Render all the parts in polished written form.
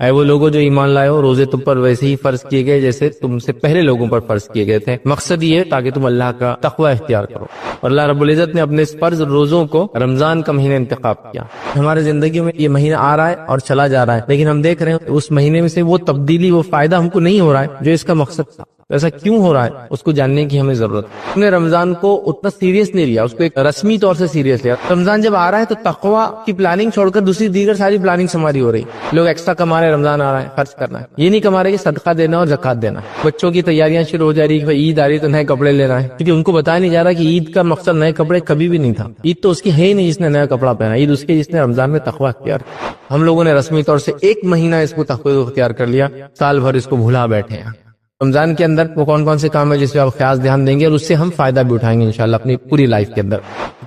اے وہ لوگوں جو ایمان لائے ہو، روزے تم پر ویسے ہی فرض کیے گئے جیسے تم سے پہلے لوگوں پر فرض کیے گئے تھے۔ مقصد یہ ہے تاکہ تم اللہ کا تقوی اختیار کرو، اور اللہ رب العزت نے اپنے اس فرض روزوں کو رمضان کا مہینہ انتخاب کیا۔ ہمارے زندگی میں یہ مہینہ آ رہا ہے اور چلا جا رہا ہے، لیکن ہم دیکھ رہے ہیں اس مہینے میں سے وہ تبدیلی، وہ فائدہ ہم کو نہیں ہو رہا ہے جو اس کا مقصد تھا۔ ایسا کیوں ہو رہا ہے اس کو جاننے کی ہمیں ضرورت ہے۔ ہم نے رمضان کو اتنا سیریس نہیں لیا، اس کو ایک رسمی طور سے سیریس لیا۔ رمضان جب آ رہا ہے تو تقوی کی پلاننگ چھوڑ کر دوسری دیگر ساری پلاننگ ہماری ہو رہی۔ لوگ ایکسٹرا کما رہے، رمضان آ رہا ہے خرچ کرنا ہے، یہ نہیں کما رہے کہ صدقہ دینا اور زکات دینا ہے۔ بچوں کی تیاریاں شروع ہو جا رہی کہ عید آ رہی تو نئے کپڑے لینا ہے، کیونکہ ان کو بتایا نہیں جا رہا کہ عید کا مقصد نئے کپڑے کبھی بھی نہیں تھا۔ عید تو اس کی ہے ہی نہیں جس نے نیا کپڑا پہنا، عید اس کی جس نے رمضان میں تقوی اختیار کیا۔ ہم لوگوں نے رسمی طور سے ایک مہینہ اس کو تقوی اختیار کر لیا، سال بھر اس کو بھولا بیٹھے ہیں۔ رمضان کے اندر وہ کون کون سے کام ہے جس پہ آپ خاص دھیان دیں گے اور اس سے ہم فائدہ بھی اٹھائیں گے انشاءاللہ اپنی پوری لائف کے اندر۔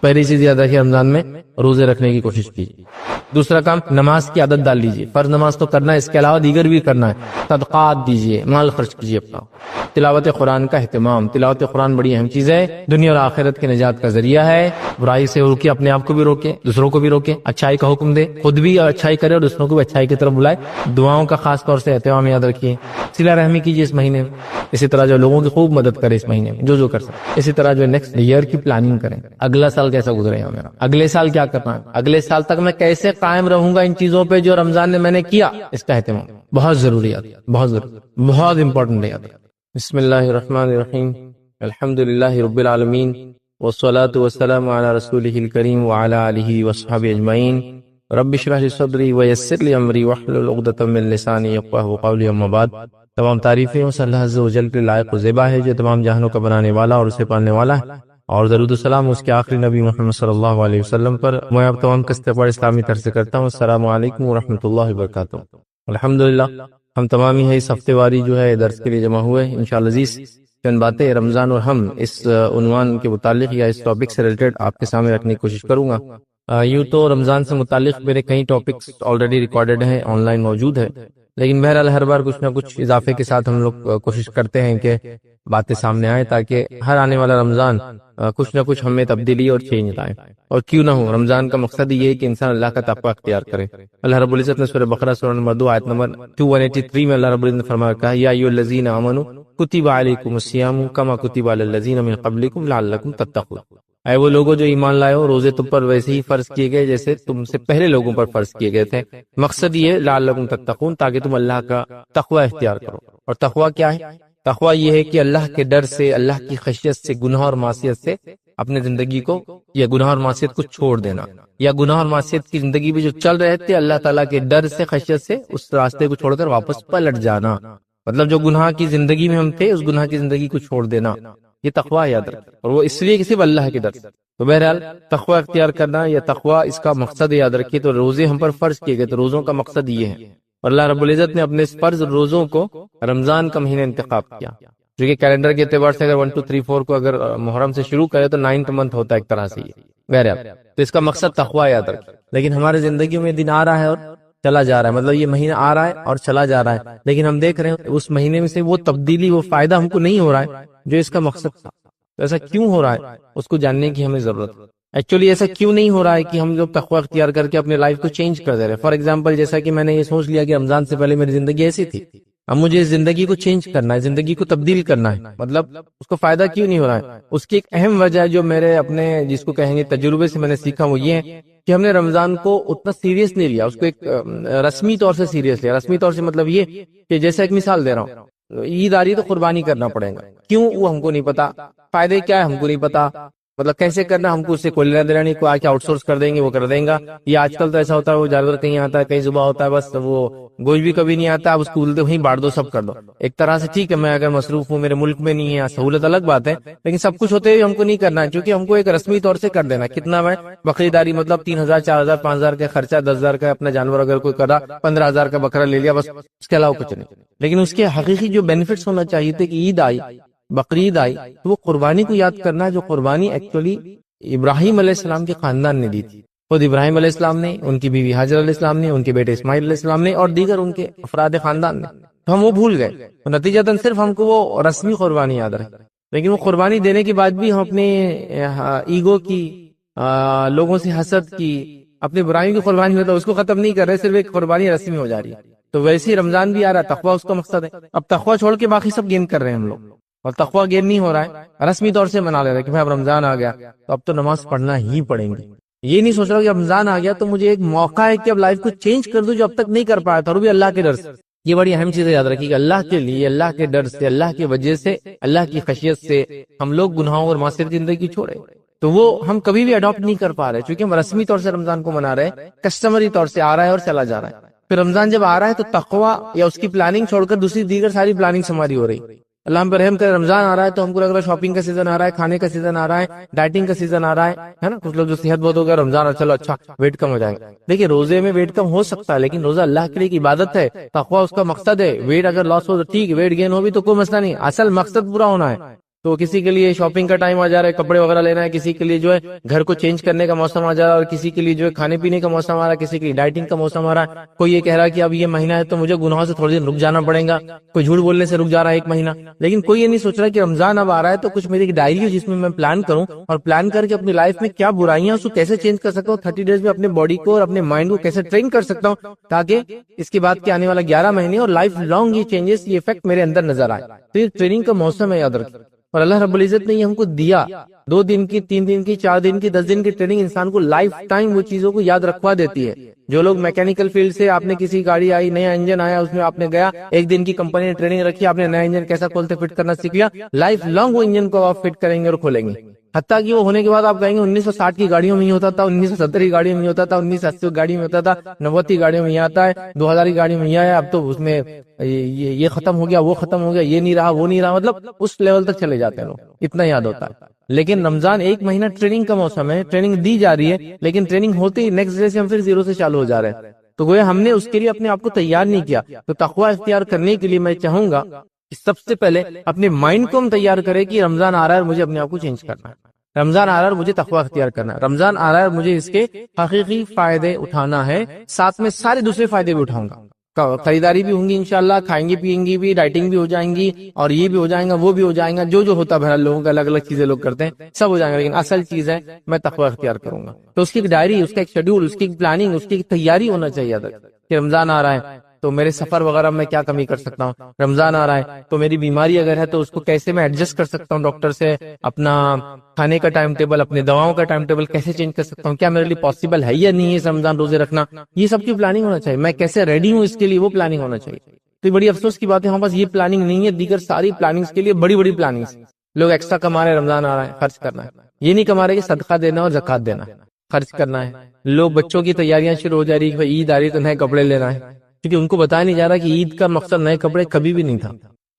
پہلی چیز یاد رکھیے، رمضان میں روزے رکھنے کی کوشش کیجیے۔ دوسرا کام، نماز کی عادت ڈال لیجیے۔ فرض نماز تو کرنا ہے، اس کے علاوہ دیگر بھی کرنا ہے۔ صدقات دیجیے، مال خرچ کیجیے اپنا۔ تلاوت قرآن کا اہتمام، تلاوت قرآن بڑی اہم چیز ہے، دنیا اور آخرت کے نجات کا ذریعہ ہے۔ برائی سے روکے، اپنے آپ کو بھی روکے، دوسروں کو بھی روکے، اچھائی کا حکم دے، خود بھی اچھائی کرے اور دوسروں کو بھی اچھائی کی طرف بلائے۔ دعاؤں کا خاص طور سے اہتمام یاد رکھیے۔ صلہ رحمی کیجیے اس مہینے میں، اسی طرح جو لوگوں کی خوب مدد کرے اس مہینے میں جو کر سکے۔ اسی طرح جو نیکسٹ ایئر کی پلاننگ کریں، اگلا سال کیسا گزرے گا میرا، اگلے سال کیا کرنا ہے، اگلے سال تک میں کیسے قائم رہوں گا ان چیزوں پہ جو رمضان میں نے کیا، اس کا اہتمام بہت ضروری ہے، بہت ضروری، بہت امپورٹنٹ ہے۔ بسم اللہ الرحمن الرحیم، الحمد للہ رب العالمین، والصلاة والسلام علی رسولہ الکریم وعلی آلہ وصحبہ اجمعین۔ رب اشرح لی صدری ویسر لی امری واحلل عقدۃ من لسانی یفقہوا قولی، اما بعد۔ تمام تعریفیں اس اللہ عز و جل کے لائق و زیبا ہے جو تمام جہانوں کا بنانے والا اور اسے پالنے والا ہے، اور درود و سلام اس کے آخری نبی محمد صلی اللہ علیہ وسلم پر۔ میں اب تمام کستے پر اسلامی طرح سے کرتا ہوں۔ السلام علیکم ورحمۃ اللہ وبرکاتہ۔ الحمدللہ ہم تمام ہی اس ہفتے واری جو ہے درس کے لیے جمع ہوئے انشاءاللہ عزیز۔ چند باتیں رمضان اور ہم اس عنوان کے متعلق یا اس ٹاپک سے ریلیٹڈ آپ کے سامنے رکھنے کی کوشش کروں گا۔ یوں تو رمضان سے متعلق میرے کئی ٹاپکس آلریڈی ریکارڈڈ ہیں، آن لائن موجود ہے، لیکن بہرحال ہر بار کچھ نہ کچھ اضافے کے ساتھ ہم لوگ کوشش کرتے ہیں کہ باتیں سامنے آئیں تاکہ ہر آنے والا رمضان کچھ نہ کچھ ہمیں تبدیلی اور چینج لائے۔ اور کیوں نہ ہو، رمضان کا مقصد یہ ہے کہ انسان اللہ کا تقوی اختیار کرے۔ اللہ رب العزت نے سورہ بقرہ سورہ نمبر 2 آیت نمبر 183 میں اللہ رب العزت نے فرمایا کہا، یا ایھا الذین آمنوا کتب علیکم الصیام کما کتب علی الذین من قبلکم لعلکم تتقون۔ اے وہ لوگوں جو ایمان لائے ہو، روزے تم پر ویسے ہی فرض کیے گئے جیسے تم سے پہلے لوگوں پر فرض کیے گئے تھے۔ مقصد یہ ہے لعلکم تتقون، تاکہ تم اللہ کا تقوی اختیار کرو۔ اور تقوی کیا ہے؟ تقوی یہ ہے کہ اللہ کے ڈر سے، اللہ کی خشیت سے، گناہ اور معصیت سے اپنے زندگی کو یا گناہ اور معصیت کو چھوڑ دینا، یا گناہ اور معصیت کی زندگی میں جو چل رہے تھے اللہ تعالیٰ کے ڈر سے، خشیت سے اس راستے کو چھوڑ کر واپس پلٹ جانا۔ مطلب جو گناہ کی زندگی میں ہم تھے اس گناہ کی زندگی کو چھوڑ دینا، یہ تقوی یاد رکھیں، اور وہ اس لیے کہ صرف اللہ کے ڈر سے۔ تو بہرحال تقوی اختیار کرنا یا تقوی، اس کا مقصد یاد رکھیے۔ تو روزے ہم پر فرض کیے گئے، تو روزوں کا مقصد یہ ہے، اور اللہ رب العزت نے اپنے اس فرض روزوں کو رمضان کا مہینہ انتخاب کیا، جو کہ کیلنڈر کے اعتبار سے اگر 1 2 3 4 کو اگر محرم سے شروع کرے تو 9th منتھ ہوتا ہے ایک طرح سے یہ۔ بہرحال تو اس کا مقصد تقوی یاد رکھیں۔ لیکن ہمارے زندگیوں میں دن آ رہا ہے اور چلا جا رہا ہے، مطلب یہ مہینہ آ رہا ہے اور چلا جا رہا ہے، لیکن ہم دیکھ رہے ہیں اس مہینے میں سے وہ تبدیلی، وہ فائدہ ہم کو نہیں ہو رہا ہے جو اس کا مقصد تھا۔ تو ایسا کیوں ہو رہا ہے اس کو جاننے کی ہمیں ضرورت ہے۔ ایکچولی ایسا کیوں نہیں ہو رہا ہے کہ ہم جو تقوی اختیار کر کے اپنے لائف کو چینج کر دے رہے ہیں۔ فار ایگزامپل، جیسا کہ میں نے یہ سوچ لیا کہ رمضان سے پہلے میری زندگی ایسی تھی، اب مجھے اس زندگی کو چینج کرنا ہے، زندگی کو تبدیل کرنا ہے، مطلب اس کو فائدہ کیوں نہیں ہو رہا ہے؟ اس کی ایک اہم وجہ جو میرے اپنے جس کو کہیں گے تجربے سے میں نے سیکھا وہ یہ ہے کہ ہم نے رمضان کو اتنا سیریس نہیں لیا، اس کو ایک رسمی طور سے سیریس لیا۔ رسمی طور سے مطلب یہ کہ جیسے ایک مثال دے رہا ہوں، عید آ رہی ہے تو قربانی کرنا پڑے گا، کیوں وہ ہم کو نہیں پتا، فائدے کیا ہے ہم کو نہیں پتا، مطلب کیسے کرنا ہم کو اس سے کوئی لینا دینا نہیں، کوئی آ کے آؤٹ سورس کر دیں گے وہ کر دیں گا۔ یہ آج کل تو ایسا ہوتا ہے وہ جانور کہیں آتا ہے کہیں ذبح ہوتا ہے، بس وہ گوشت بھی کبھی نہیں آتا، اب اس کو وہیں بانٹ دو، سب کر دو۔ ایک طرح سے ٹھیک ہے، میں اگر مصروف ہوں، میرے ملک میں نہیں ہے، سہولت الگ بات ہے، لیکن سب کچھ ہوتے ہوئے ہم کو نہیں کرنا ہے، کیونکہ ہم کو ایک رسمی طور سے کر دینا۔ کتنا میں بکری داری مطلب 3000 4000 5000 کا خرچہ، 10000 کا اپنا جانور اگر کوئی کرا، 15000 کا بکرا لے لیا، بس اس کے علاوہ کچھ نہیں۔ لیکن اس کے حقیقی جو بینیفٹس ہونا چاہیے تھے کہ عید آئی، بقرعید آئی، تو وہ قربانی کو یاد کرنا ہے، جو قربانی ایکچولی ابراہیم علیہ السلام کے خاندان نے دی تھی۔ خود ابراہیم علیہ السلام نے، ان کی بیوی حاجر علیہ السلام نے، ان کے بیٹے اسماعیل علیہ السلام نے، اور دیگر ان کے افراد خاندان نے، تو ہم وہ بھول گئے، نتیجتاً صرف ہم کو وہ رسمی قربانی یاد رہے۔ لیکن وہ قربانی دینے کے بعد بھی ہم اپنے ایگو کی، لوگوں سے حسد کی، اپنے برائیوں کی قربانی ہوتا ہے اس کو ختم نہیں کر رہے، صرف ایک قربانی رسمی ہو جا رہی ہے۔ تو ویسے ہی رمضان بھی آ رہا ہے، تقویٰ اس کا مقصد ہے. اب تقویٰ چھوڑ کے باقی سب گین کر رہے ہیں ہم لوگ، اور تقویٰ گین نہیں ہو رہا ہے، رسمی طور سے منا لے رہے ہیں کہ بھائی اب رمضان آ گیا تو اب تو نماز پڑھنا ہی پڑیں گی. یہ نہیں سوچ رہا کہ رمضان آ گیا تو مجھے ایک موقع ہے کہ اب لائف کو چینج کر دوں جو اب تک نہیں کر پایا تھا، اور بھی اللہ کے ڈر سے. یہ بڑی اہم چیز یاد رکھیے کہ اللہ کے لیے، اللہ کے ڈر سے، اللہ کی وجہ سے، اللہ کی خشیت سے ہم لوگ گناہوں اور معصیت کی زندگی چھوڑے تو وہ ہم کبھی بھی اڈاپٹ نہیں کر پا رہے، چونکہ ہم رسمی طور سے رمضان کو منا رہے ہیں، کسٹمری طور سے آ رہا ہے اور چلا جا رہا ہے. پھر رمضان جب آ رہا ہے تو تقویٰ یا اس کی پلاننگ چھوڑ کر دوسری دیگر ساری پلاننگ ہماری ہو رہی. اللہ ہم پر رحم کرے، رمضان آ رہا ہے تو ہم کو لگ رہا ہے شاپنگ کا سیزن آ رہا ہے، کھانے کا سیزن آ رہا ہے، ڈائٹنگ کا سیزن آ رہا ہے نا. کچھ لوگ جو صحت بہت ہو گیا رمضان چلو اچھا ویٹ کم ہو جائے گا. دیکھیے روزے میں ویٹ کم ہو سکتا ہے، لیکن روزہ اللہ کے لیے ایک عبادت ہے، تقویٰ اس کا مقصد ہے. ویٹ اگر لاس ہو تو ٹھیک، ویٹ گین ہو بھی تو کوئی مسئلہ نہیں، اصل مقصد پورا ہونا ہے. تو کسی کے لیے شاپنگ کا ٹائم آ جا رہا ہے، کپڑے وغیرہ لینا ہے، کسی کے لیے جو ہے گھر کو چینج کرنے کا موسم آ جا رہا ہے، اور کسی کے لیے جو ہے کھانے پینے کا موسم آ رہا ہے، کسی کے لیے ڈائٹنگ کا موسم آ رہا ہے. کوئی یہ کہہ رہا ہے کہ اب یہ مہینہ ہے تو مجھے گناہوں سے تھوڑے دن رک جانا پڑے گا، کوئی جھوٹ بولنے سے رک جا رہا ہے ایک مہینہ. لیکن کوئی یہ نہیں سوچ رہا کہ رمضان اب آ رہا ہے تو کچھ میری ایک ڈائری ہو جس میں پلان کروں، اور پلان کر کے اپنی لائف میں کیا برائیاں اس کو کیسے چینج کر سکتا ہوں، 30 ڈیز میں اپنے باڈی کو اور اپنے مائنڈ کو کیسے ٹرین کر سکتا ہوں تاکہ اس کے بعد کے آنے والا 11 مہینے اور لائف لانگ یہ چینجز، یہ افیکٹ میرے اندر نظر آئے. تو یہ ٹریننگ کا موسم ہے، یاد رکھیں. اور اللہ رب العزت نے یہ ہم کو دیا، 2 دن کی، 3 دن کی، 4 دن کی، 10 دن کی ٹریننگ انسان کو لائف ٹائم وہ چیزوں کو یاد رکھوا دیتی ہے. جو لوگ میکینیکل فیلڈ سے، آپ نے کسی گاڑی آئی، نیا انجن آیا، اس میں آپ نے گیا، 1 دن کی کمپنی نے ٹریننگ رکھی، آپ نے نیا انجن کیسا کھولتے فٹ کرنا سیکھ لیا، لائف لانگ وہ انجن کو آپ فٹ کریں گے اور کھولیں گے. حتیٰ کہ وہ ہونے کے بعد آپ کہیں گے 1960 کی گاڑیوں میں ہی ہوتا تھا، 1970 کی گاڑیوں میں ہوتا تھا، 1980 کی گاڑی میں ہوتا تھا، 90 کی گاڑیوں میں یہ آتا ہے، 2000 کی گاڑی میں یہ آیا، اب تو اس میں یہ ختم ہو گیا، وہ ختم ہو گیا، یہ نہیں رہا، وہ نہیں رہا. مطلب اس لیول تک چلے جاتے ہیں لوگ، اتنا یاد ہوتا ہے. لیکن رمضان 1 مہینہ ٹریننگ کا موسم ہے، ٹریننگ دی جا رہی ہے، لیکن ٹریننگ ہوتے ہی نیکسٹ ڈے سے ہم پھر زیرو سے چالو ہو جا رہے ہیں. تو گویا ہم نے اس کے لیے اپنے آپ کو تیار نہیں کیا. تو تقویٰ اختیار کرنے کے لیے میں چاہوں گا کہ سب سے پہلے اپنے مائنڈ کو ہم تیار کریں کہ رمضان آ رہا ہے اور مجھے اپنے آپ کو چینج کرنا ہے، رمضان آ رہا ہے اور مجھے تقویٰ اختیار کرنا ہے، رمضان آ رہا ہے اور مجھے اس کے حقیقی فائدے اٹھانا ہے، ساتھ میں سارے دوسرے فائدے بھی اٹھاؤں گا. خریداری بھی ہوں گی انشاءاللہ، کھائیں گی پیئیں گی بھی، ڈائٹنگ بھی ہو جائیں گی، اور یہ بھی ہو جائیں گا، وہ بھی ہو جائیں گا، جو ہوتا ہے بہرحال لوگوں کا الگ الگ چیزیں لوگ کرتے ہیں، سب ہو جائیں گا. لیکن اصل چیز ہے میں تقویٰ اختیار کروں گا. تو اس کی ایک ڈائری، اس کا ایک شیڈول، اس کی ایک پلاننگ، اس کی ایک تیاری ہونا چاہیے کہ رمضان آ رہا ہے تو میرے سفر وغیرہ میں کیا کمی کر سکتا ہوں، رمضان آ رہا ہے تو میری بیماری اگر ہے تو اس کو کیسے میں ایڈجسٹ کر سکتا ہوں ڈاکٹر سے، اپنا کھانے کا ٹائم ٹیبل، اپنے دواؤں کا ٹائم ٹیبل کیسے چینج کر سکتا ہوں، کیا میرے لیے پاسبل ہے یا نہیں ہے اس رمضان روزے رکھنا، یہ سب کی پلاننگ ہونا چاہیے. میں کیسے ریڈی ہوں اس کے لیے، وہ پلاننگ ہونا چاہیے. تو بڑی افسوس کی بات ہے ہمارے پاس یہ پلاننگ نہیں ہے. دیگر ساری پلاننگز کے لیے بڑی بڑی پلاننگز، لوگ ایکسٹرا کما رہے ہیں، رمضان آ رہا ہے خرچ کرنا ہے، یہ نہیں کما رہے کہ صدقہ دینا اور زکات دینا ہے، خرچ کرنا ہے. لوگ بچوں کی تیاریاں شروع ہو جا رہی کہ عید آ رہی تو نئے کپڑے لینا ہے، کیونکہ ان کو بتایا نہیں جا رہا کہ عید کا مقصد نئے کپڑے کبھی بھی نہیں تھا.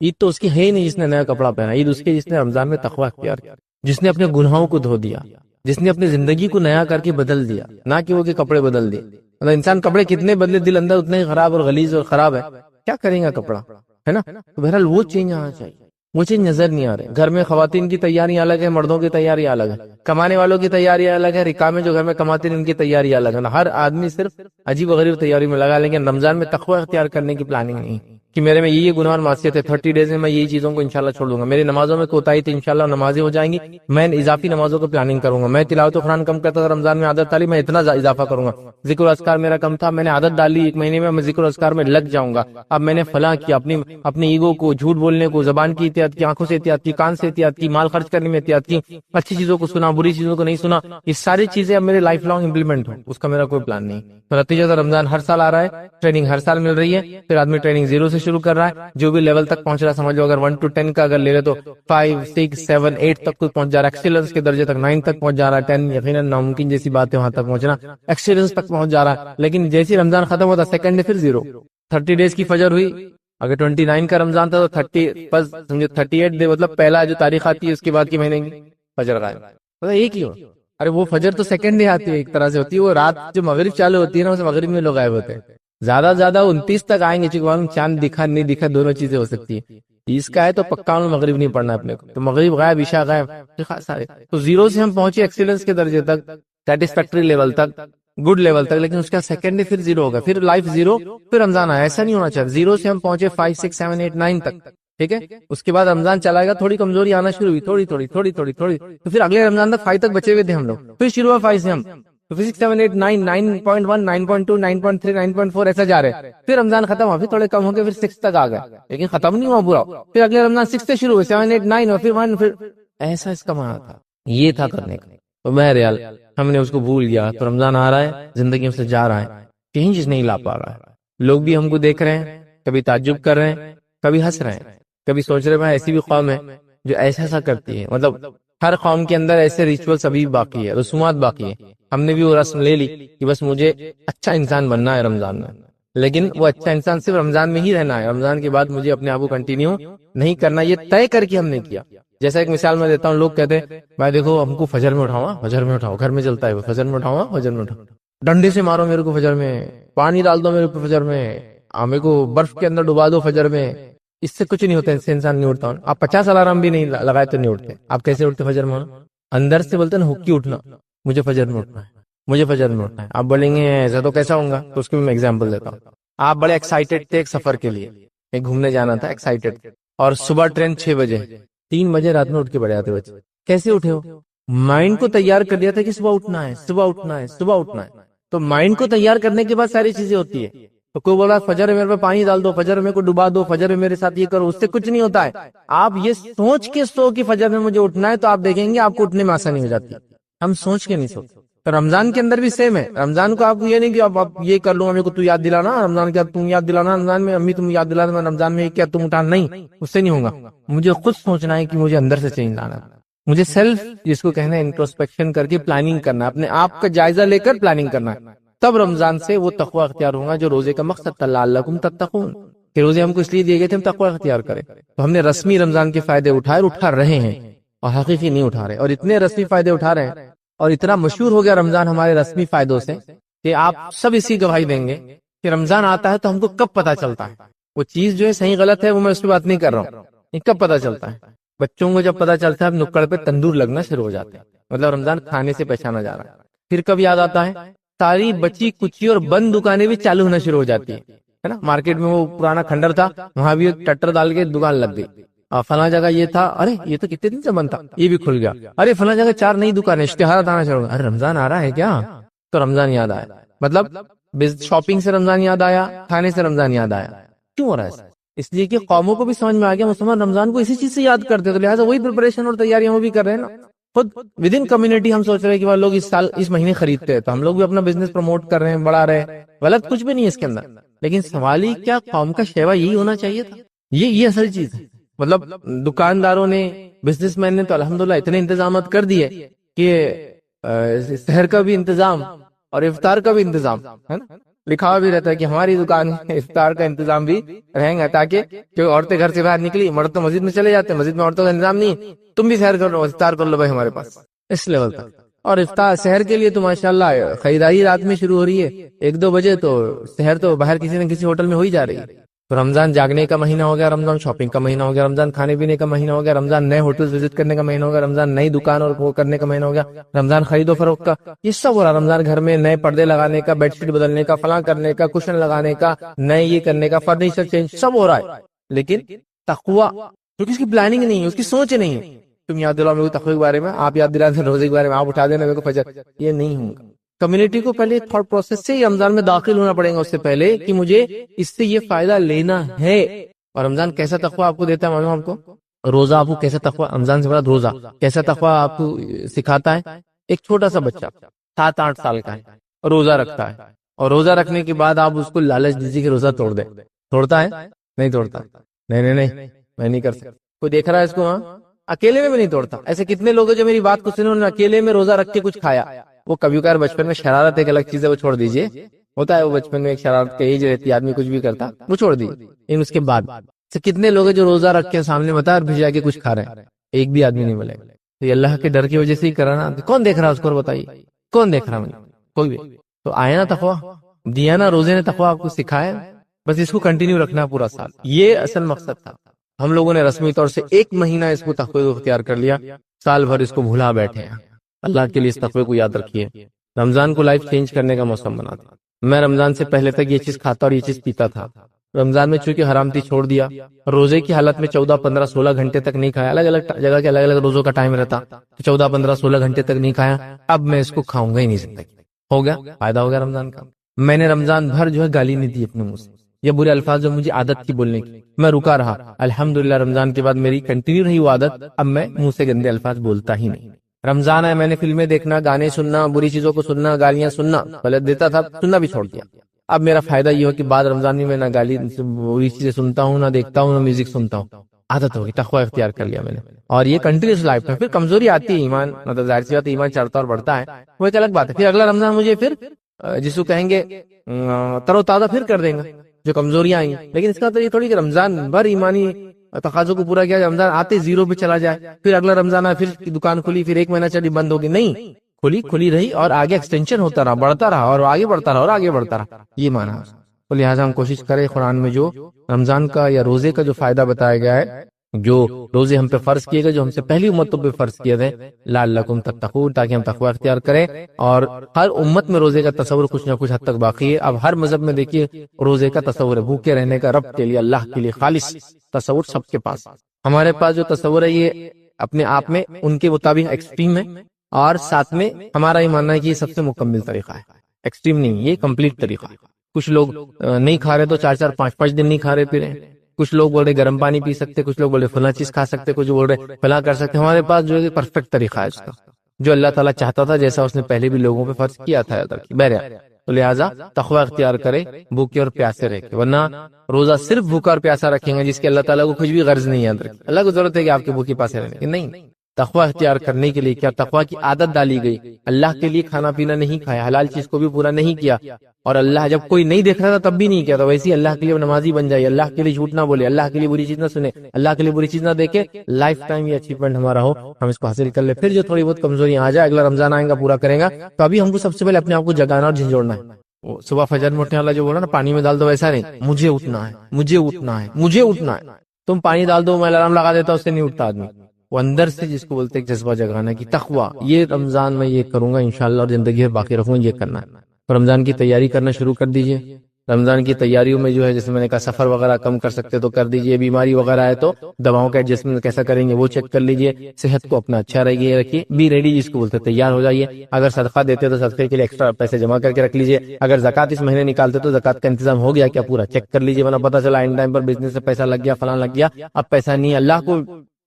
عید تو اس کی ہے ہی نہیں جس نے نیا کپڑا پہنا، عید اس کے جس نے رمضان میں تقویٰ اختیار کیا، جس نے اپنے گناہوں کو دھو دیا، جس نے اپنی زندگی کو نیا کر کے بدل دیا، نہ کہ وہ کہ کپڑے بدل دیے. مطلب انسان کپڑے کتنے بدلے، دل اندر اتنے ہی خراب اور غلیظ اور خراب ہے، کیا کریں گا کپڑا، ہے نا. تو بہرحال وہ چینج آنا چاہیے، وہ چیز نظر نہیں آ رہے. گھر میں خواتین کی تیاری الگ ہے، مردوں کی تیاری الگ ہے، کمانے والوں کی تیاری الگ ہے، رکا میں جو گھر میں کماتے ہیں ان کی تیاری الگ ہے. ہر آدمی صرف عجیب و غریب تیاری میں لگا، لیکن رمضان میں تقویٰ اختیار کرنے کی پلاننگ نہیں کہ میرے میں یہ گناہ اور معصیت ہے، 30 ڈیز میں یہ چیزوں کو انشاءاللہ چھوڑ دوں گا، میری نمازوں میں کوتاہی تھی انشاءاللہ نمازیں ہو جائیں گی، میں اضافی نمازوں کو پلاننگ کروں گا. میں تلاوت قرآن کم کرتا تھا رمضان میں، عادت ڈالی میں اتنا اضافہ کروں گا. ذکر و اذکار میرا کم تھا، میں نے عادت ڈالی 1 مہینے میں ذکر و اذکار میں لگ جاؤں گا. اب میں نے فلاں کیا، اپنی ایگو کو، جھوٹ بولنے کو، زبان کی احتیاط کی، آنکھوں سے احتیاط کی، کان سے احتیاط کی، مال خرچ کرنے میں احتیاط کی، اچھی چیزوں کو سنا، بری چیزوں کو نہیں سنا. یہ ساری چیزیں اب میرے لائف لانگ امپلیمنٹ ہوں، اس کا میرا کوئی پلان نہیں. تو نتیجہ رمضان ہر سال آ رہا ہے، ٹریننگ ہر سال مل رہی ہے، پھر آدمی ٹریننگ 0 سے شروع کر رہا ہے، جو بھی لیول تک پہنچ رہا ہے سمجھ لو، اگر 1 to 10 کا اگر لے لے تو 5 6 7 8 تک کوئی پہنچ جا رہا ہے، ایکسیلنس کے درجے تک 9 تک پہنچ جا رہا ہے. 10 یقیناً ناممکن جیسی بات ہے وہاں تک پہنچنا، ایکسیلنس تک پہنچ جا رہا ہے. لیکن جیسی رمضان ختم ہوتا سیکنڈ ڈے پھر 0. 30 ڈیز کی فجر ہوئی، اگر 29 کا رمضان تھا تو 30 بس سمجھے 38 ڈے، مطلب پہلا جو تاریخ آتی ہے اس کے بعد کی مہینے کی فجر غائب، مطلب ایک ہی ہو. ارے وہ فجر تو سیکنڈ ڈے آتی ہے، ایک طرح سے ہوتی ہے، وہ رات جو مغرب چالو ہوتی ہے نا، اس مغرب میں لوگ غائب ہوتے ہیں. زیادہ زیادہ 29 تک آئیں گے، چونکہ معلوم چاند دکھا نہیں دکھا دونوں چیزیں ہو سکتی ہیں. اس کا ہے تو پکا مغرب نہیں پڑھنا اپنے کو، تو مغرب غائب، عشاء غائب، سارے. تو 0 سے ہم پہنچے ایکسیلنس کے درجے تک، سیٹسفیکٹری لیول تک، گڈ لیول تک، لیکن اس کا سیکنڈ ڈے پھر 0 ہوگا، پھر لائف 0، پھر رمضان آیا. ایسا نہیں ہونا چاہیے. 0 سے ہم پہنچے 5 6 7 8 9 تک، ٹھیک ہے. اس کے بعد رمضان چلا گا، تھوڑی کمزوری آنا شروع ہوئی، تھوڑی تو پھر اگلے رمضان تک 5 تک بچے ہوئے تھے ہم لوگ، پھر شروع ہوا 5 سے ہم تو 6 7 8 9 9.1 9.2 9.3 9.4 ایسا جا رہے ہیں. پھر رمضان ختم ہوا, پھر تھوڑے کم ہو گئے, پھر 6 تک آ گئے, لیکن ختم نہیں ہوا پورا. پھر اگلے رمضان 6 سے شروع ہوئے, 7 8 9 اور پھر 1, پھر ایسا اس کا معنی تھا, یہ تھا کرنے کا. تو بہرحال ہم نے اس کو بھول گیا. تو رمضان آ رہا ہے, زندگی میں سے جا رہا ہے, چینج نہیں لا پا رہا ہے. لوگ بھی ہم کو دیکھ رہے ہیں, کبھی تعجب کر رہے ہیں, کبھی ہنس رہے ہیں, کبھی سوچ رہے ہیں ایسی بھی قوم ہے جو ایسا کرتی ہے. مطلب ہر قوم کے اندر ایسے ریچولز ابھی باقی ہے, رسومات باقی ہے. ہم نے بھی وہ رسم لے لی کہ بس مجھے اچھا انسان بننا ہے رمضان میں, لیکن وہ اچھا انسان صرف رمضان میں ہی رہنا ہے. رمضان کے بعد مجھے اپنے آپ کو کنٹینیو نہیں کرنا, یہ طے کر کے ہم نے کیا. جیسا ایک مثال میں دیتا ہوں, لوگ کہتے ہیں بھائی دیکھو ہم کو فجر میں اٹھاؤ, فجر میں اٹھاؤ, گھر میں چلتا ہے وہ, فجر میں اٹھاؤ, فجر میں اٹھاؤ, ڈنڈے سے مارو میرے کو فجر میں, پانی ڈال دو میرے کو فجر میں, میرے کو برف کے اندر ڈبا دو فجر میں. اس سے کچھ نہیں ہوتا, اس سے انسان نہیں اٹھتا. آپ 50 الارم بھی نہیں لگائے تو نہیں اٹھتے. آپ کیسے اٹھتے فجر میں؟ اندر سے بولتے ہیں نا حکی اٹھنا, مجھے فجر میں اٹھنا ہے, مجھے فجر میں اٹھنا ہے. آپ بولیں گے ایسا تو کیسا ہوں گا, تو اس کی میں ایگزامپل دیتا ہوں. آپ بڑے ایکسائٹیڈ تھے ایک سفر کے لیے, ایک گھومنے جانا تھا, ایکسائٹیڈ, اور صبح ٹرین 6 بجے, 3 بجے رات میں اٹھ کے بیٹھ جاتے بچے. کیسے اٹھے ہو؟ مائنڈ کو تیار کر دیا تھا کہ صبح اٹھنا ہے, صبح اٹھنا ہے, صبح اٹھنا ہے. تو مائنڈ کو تیار کرنے کے بعد ساری چیزیں ہوتی ہے. تو کوئی بولا فجر میں میرے پہ پانی ڈال دو, فجر میں کو ڈبا دو, فجر میں میرے ساتھ یہ کرو, اس سے کچھ نہیں ہوتا ہے. آپ یہ سوچ کے سو کہ فجر میں مجھے اٹھنا ہے, تو آپ دیکھیں گے آپ کو اٹھنے میں آسانی ہو جاتی ہے. ہم سوچ کے نہیں سوتے. تو رمضان کے اندر بھی سیم ہے. رمضان کو آپ کو یہ نہیں کہ آپ یہ کر لوں, میرے کو تو یاد دلانا, رمضان کے تم یاد دلانا, رمضان میں امی تم یاد دلانا, رمضان میں کیا تم اٹھانا, نہیں, اس سے نہیں ہوگا. مجھے خود سوچنا ہے کہ مجھے اندر سے چینج لانا ہے. مجھے سیلف جس کو کہنا ہے انٹروسپیکشن کر کے پلاننگ کرنا ہے, اپنے آپ کا جائزہ لے کر پلاننگ کرنا ہے. تب رمضان سے وہ تقوی اختیار ہوگا جو روزے کا مقصد تھا, لعلکم تتقون, کہ روزے ہم کو اس لیے دیے گئے تھے ہم تقوی اختیار کریں. تو ہم نے رسمی رمضان کے فائدے اٹھائے اور اٹھا رہے ہیں, اور حقیقی نہیں اٹھا رہے. اور اتنے رسمی فائدے اٹھا رہے ہیں, اور اتنا مشہور ہو گیا رمضان ہمارے رسمی فائدوں سے کہ آپ سب اسی گواہی دیں گے کہ رمضان آتا ہے تو ہم کو کب پتا چلتا ہے وہ چیز جو ہے صحیح غلط ہے, وہ میں اس کی بات نہیں کر رہا ہوں, یہ کب پتا چلتا ہے. بچوں کو جب پتا چلتا ہے اب نکڑ پہ تندور لگنا شروع ہو جاتے ہیں, مطلب رمضان کھانے سے پہچانا جا رہا ہے. پھر کب یاد آتا ہے, ساری بچی کچی اور بند دکانیں بھی چالو ہونا شروع ہو جاتی ہے نا. مارکیٹ میں وہ پرانا کھنڈر تھا, وہاں بھی ٹٹر ڈال کے دکان لگ گئی. فلاں جگہ یہ تھا, ارے یہ تو کتنے دن سے بند تھا, یہ بھی کھل گیا. ارے فلاں جگہ 4 نئی دکانیں, اشتہارات آنا شروع ہو گیا. ارے رمضان آ رہا ہے کیا, تو رمضان یاد آیا. مطلب شاپنگ سے رمضان یاد آیا, کھانے سے رمضان یاد آیا. کیوں ہو رہا ہے؟ اس لیے کہ قوموں کو بھی سمجھ میں آ گیا مسلمان رمضان کو اسی چیز سے یاد کرتے, تو لہٰذا وہی پریپریشن اور تیاریاں وہ بھی کر رہے ہیں نا. خود ود ان کمیونٹی ہم سوچ رہے ہیں کہ وہ لوگ اس سال اس مہینے خریدتے ہیں, تو ہم لوگ بھی اپنا بزنس پروموٹ کر رہے ہیں, بڑھا رہے ہیں. غلط کچھ بھی نہیں ہے اس کے اندر, لیکن سوال ہی کیا قوم کا شیوا یہی ہونا چاہیے تھا. یہ اصل چیز ہے. مطلب دکانداروں نے, بزنس مین نے تو الحمدللہ اتنے انتظامات کر دیے کہ سحر کا بھی انتظام اور افطار کا بھی انتظام ہے نا. لکھا ہوا بھی رہتا ہے کہ ہماری دکان افطار کا انتظام بھی رہیں گا, تاکہ جو عورتیں گھر سے باہر نکلی, مرد تو مسجد میں چلے جاتے ہیں, مسجد میں عورتوں کا انتظام نہیں, تم بھی سحر کر لو, افطار کر لو بھائی ہمارے پاس, اس لیول تک. اور افطار سحر کے لیے تو ماشاءاللہ خریداری رات میں شروع ہو رہی ہے, 1-2 بجے, تو سحر تو باہر کسی نہ کسی ہوٹل میں ہو ہی جا رہی ہے. تو رمضان جاگنے کا مہینہ ہو گیا, رمضان شاپنگ کا مہینہ ہو گیا, رمضان کھانے پینے کا مہینہ ہو گیا, رمضان نئے ہوٹل وزٹ کرنے کا مہینہ ہو گیا, رمضان نئی دکان اور وہ کرنے کا مہینہ ہو گیا, رمضان خرید و فروخت کا, یہ سب ہو رہا. رمضان گھر میں نئے پردے لگانے کا, بیڈ شیٹ بدلنے کا, فلاں کرنے کا, کشن لگانے کا, نئے یہ کرنے کا, فرنیچر چینج, سب ہو رہا ہے. لیکن تقوی, کیونکہ اس کی پلاننگ نہیں ہے, اس کی سوچ نہیں ہے. تم یاد دلاؤ میرے کو تقوی کے بارے میں, آپ یاد دلا دیں روزے کے بارے میں, آپ اٹھا دینا میرے کو فجر, یہ نہیں ہوگا. کمیونٹی کو پہلے تھاٹ پروسیس سے رمضان میں داخل ہونا پڑے گا, اس سے پہلے کہ مجھے اس سے یہ فائدہ لینا ہے. اور رمضان کیسا تقوی آپ کو دیتا ہے معلوم آپ کو, روزہ آپ کو کیسا تقوی, رمضان سے بڑا روزہ کیسا تقوی آپ کو سکھاتا ہے. ایک چھوٹا سا بچہ 7-8 سال کا ہے, روزہ رکھتا ہے, اور روزہ رکھنے کے بعد آپ اس کو لالچ دیجیے کہ روزہ توڑ دے, توڑتا ہے؟ نہیں توڑتا. نہیں میں نہیں کر سکتا. کوئی دیکھ رہا ہے اس کو, ہاں اکیلے میں بھی نہیں توڑتا. ایسے کتنے لوگ ہیں جو میری بات کو سنے, انہوں نے اکیلے میں روزہ رکھ کے کچھ کھایا. وہ کبھی کبھار بچپن میں شرارت ایک الگ چیز ہے, وہ چھوڑ دیجیے, ہوتا ہے وہ بچپن میں ایک شرارت کا ایج رہتی ہے, آدمی کچھ بھی کرتا, وہ چھوڑ دیجیے. لیکن اس کے بعد کتنے لوگ ہیں جو روزہ رکھ کے سامنے بتا اور بھجا کے کچھ کھا رہے ہیں, ایک بھی آدمی نہیں ملے. تو یہ اللہ کے ڈر کی وجہ سے ہی کرا نا. کون دیکھ رہا اس کو, بتائیے کون دیکھ رہا, مجھے کوئی بھی. تو آیا نا تقوی, دیا نا روزے نے تقوی آپ کو سکھایا, بس اس کو کنٹینیو رکھنا پورا سال, یہ اصل مقصد تھا. ہم لوگوں نے رسمی طور سے 1 مہینہ اس کو تقوی کو اختیار کر لیا, سال بھر اس کو بھلا بیٹھے ہیں. اللہ کے لیے اس تقوی کو یاد رکھیے. رمضان کو لائف چینج کرنے کا موسم بنا دیا. میں رمضان سے پہلے تک یہ چیز کھاتا اور یہ چیز پیتا تھا. رمضان میں چونکہ حرامتی چھوڑ دیا, روزے کی حالت میں 14 15 16 گھنٹے تک نہیں کھایا. الگ الگ جگہ کے الگ الگ روزوں کا ٹائم رہتا, تو 14 15 16 گھنٹے تک نہیں کھایا. اب میں اس کو کھاؤں گا ہی نہیں زندگی. ہو گیا فائدہ ہو گیا رمضان کا. میں نے رمضان بھر جو ہے گالی نہیں دی اپنے منہ سے, یہ برے الفاظ جو مجھے عادت تھی بولنے کی میں رکا رہا. الحمدللہ رمضان کے بعد میری کنٹینیو رہی وہ عادت, اب میں منہ سے گندے الفاظ بولتا ہی نہیں. رمضان ہے, میں نے فلمیں دیکھنا, گانے سننا, بری چیزوں کو سننا, گالیاں سننا غلط دیتا تھا, سننا بھی چھوڑ دیا. اب میرا فائدہ یہ ہو کہ بعد رمضان میں نہ گالی بری چیزیں سنتا ہوں, نہ دیکھتا ہوں, نہ میوزک سنتا ہوں. عادت ہوگی, تقوی اختیار کر لیا میں نے, اور یہ کنٹینیوس لائف میں. پھر کمزوری آتی ہے, ایمان مطلب ظاہر سی بات ایمان چڑھتا اور بڑھتا ہے, وہ ایک الگ بات ہے. پھر اگلا رمضان مجھے پھر جس کو کہیں گے تر و تازہ پھر کر دیں گا جو کمزوریاں آئیں. لیکن اس کا تو یہ تھوڑی کہ رمضان بھر ایمانی تقاضوں کو پورا کیا, رمضان آتے زیرو پہ چلا جائے, پھر اگلا رمضان آئے پھر دکان کھلی, پھر ایک مہینہ چلی بند ہوگی. نہیں, کھلی رہی اور آگے ایکسٹینشن ہوتا رہا, بڑھتا رہا اور آگے بڑھتا رہا اور آگے بڑھتا رہا, یہ مانا. تو لہٰذا ہم کوشش کریں قرآن میں جو رمضان کا یا روزے کا جو فائدہ بتایا گیا ہے, جو روزے ہم پہ فرض کیے گئے, جو ہم سے پہلی امتوں پہ فرض کیے تھے, لعلکم تتقون, تاکہ ہم تقوی اختیار کریں. اور ہر امت میں روزے کا تصور کچھ نہ کچھ حد تک باقی ہے. اب ہر مذہب میں دیکھیے روزے کا تصور ہے, بھوکے رہنے کا, رب کے لیے, اللہ کے لیے خالص تصور سب کے پاس. ہمارے پاس جو تصور ہے یہ اپنے آپ میں ان کے مطابق ایکسٹریم ہے, اور ساتھ میں ہمارا یہ ماننا ہے کہ یہ سب سے مکمل طریقہ ہے. ایکسٹریم نہیں, یہ کمپلیٹ طریقہ ہے. کچھ لوگ نہیں کھا رہے تو 4-4 5-5 دن نہیں کھا رہے پی رہے, کچھ لوگ بول رہے گرم پانی پی سکتے, کچھ لوگ بولے فلاں چیز کھا سکتے, کچھ بول رہے فلاں کر سکتے. ہمارے پاس جو ہے پرفیکٹ طریقہ ہے اس کا, جو اللہ تعالیٰ چاہتا تھا, جیسا اس نے پہلے بھی لوگوں پہ فرض کیا تھا. بہرحال تو لہٰذا تقوی اختیار کرے, بھوکے اور پیاسے رہ کے, ورنہ روزہ صرف بھوکا اور پیاسا رکھیں گے جس کے اللہ تعالیٰ کو کچھ بھی غرض نہیں ہے. اللہ کو ضرورت ہے کہ آپ کے بھوکے پیاسے رہنے کی, نہیں. تقوی اختیار کرنے کے لیے کیا تقوی کی عادت ڈالی گئی, اللہ کے لیے کھانا پینا نہیں کھایا, حلال چیز کو بھی پورا نہیں کیا, اور اللہ جب کوئی نہیں دیکھ رہا تھا تب بھی نہیں کیا, تو ویسے اللہ کے لیے نمازی بن جائے, اللہ کے لیے جھوٹ نہ بولے, اللہ کے لیے بری چیز نہ سنے, اللہ کے لیے بری چیز نہ دیکھے. لائف ٹائم یہ اچیومنٹ ہمارا ہو, ہم اس کو حاصل کر لیں. پھر جو تھوڑی بہت کمزوریاں آ جائے, اگلا رمضان آئے گا پورا کرے گا. تو ابھی ہم کو سب سے پہلے اپنے آپ کو جگانا اور جھنجھوڑنا ہے. صبح فجر میں اٹھنے والا جو بولا نا پانی میں ڈال دو, ویسا نہیں, مجھے اٹھنا ہے, مجھے اٹھنا ہے, مجھے اٹھنا ہے. تم پانی ڈال دو, میں الارم لگا دیتا, اس سے نہیں اٹھتا آدمی. وہ اندر سے جس کو بولتے ہیں جذبہ جگانا کی تقوی, یہ رمضان میں یہ کروں گا انشاءاللہ, اور زندگی بھر باقی رکھوں گا, یہ کرنا ہے. رمضان کی تیاری کرنا شروع کر دیجئے. رمضان کی تیاریوں میں جو ہے جیسے میں نے کہا سفر وغیرہ کم کر سکتے تو کر دیجئے, بیماری وغیرہ ہے تو دواؤں کا ایڈجسٹمنٹ کیسا کریں گے وہ چیک کر لیجئے, صحت کو اپنا اچھا رکھیے, بی ریڈی جس کو بولتے ہیں, تیار ہو جائیے. اگر صدقہ دیتے تو صدقے کے لیے ایکسٹرا پیسے جمع کر کے رکھ لیجئے. اگر زکات اس مہینے نکالتے تو زکات کا انتظام ہو گیا کیا پورا چیک کر لیجئے, ورنہ پتہ چلا ان ٹائم پر بزنس سے پیسہ لگ گیا, فلاں لگ گیا, اب پیسہ نہیں. اللہ کو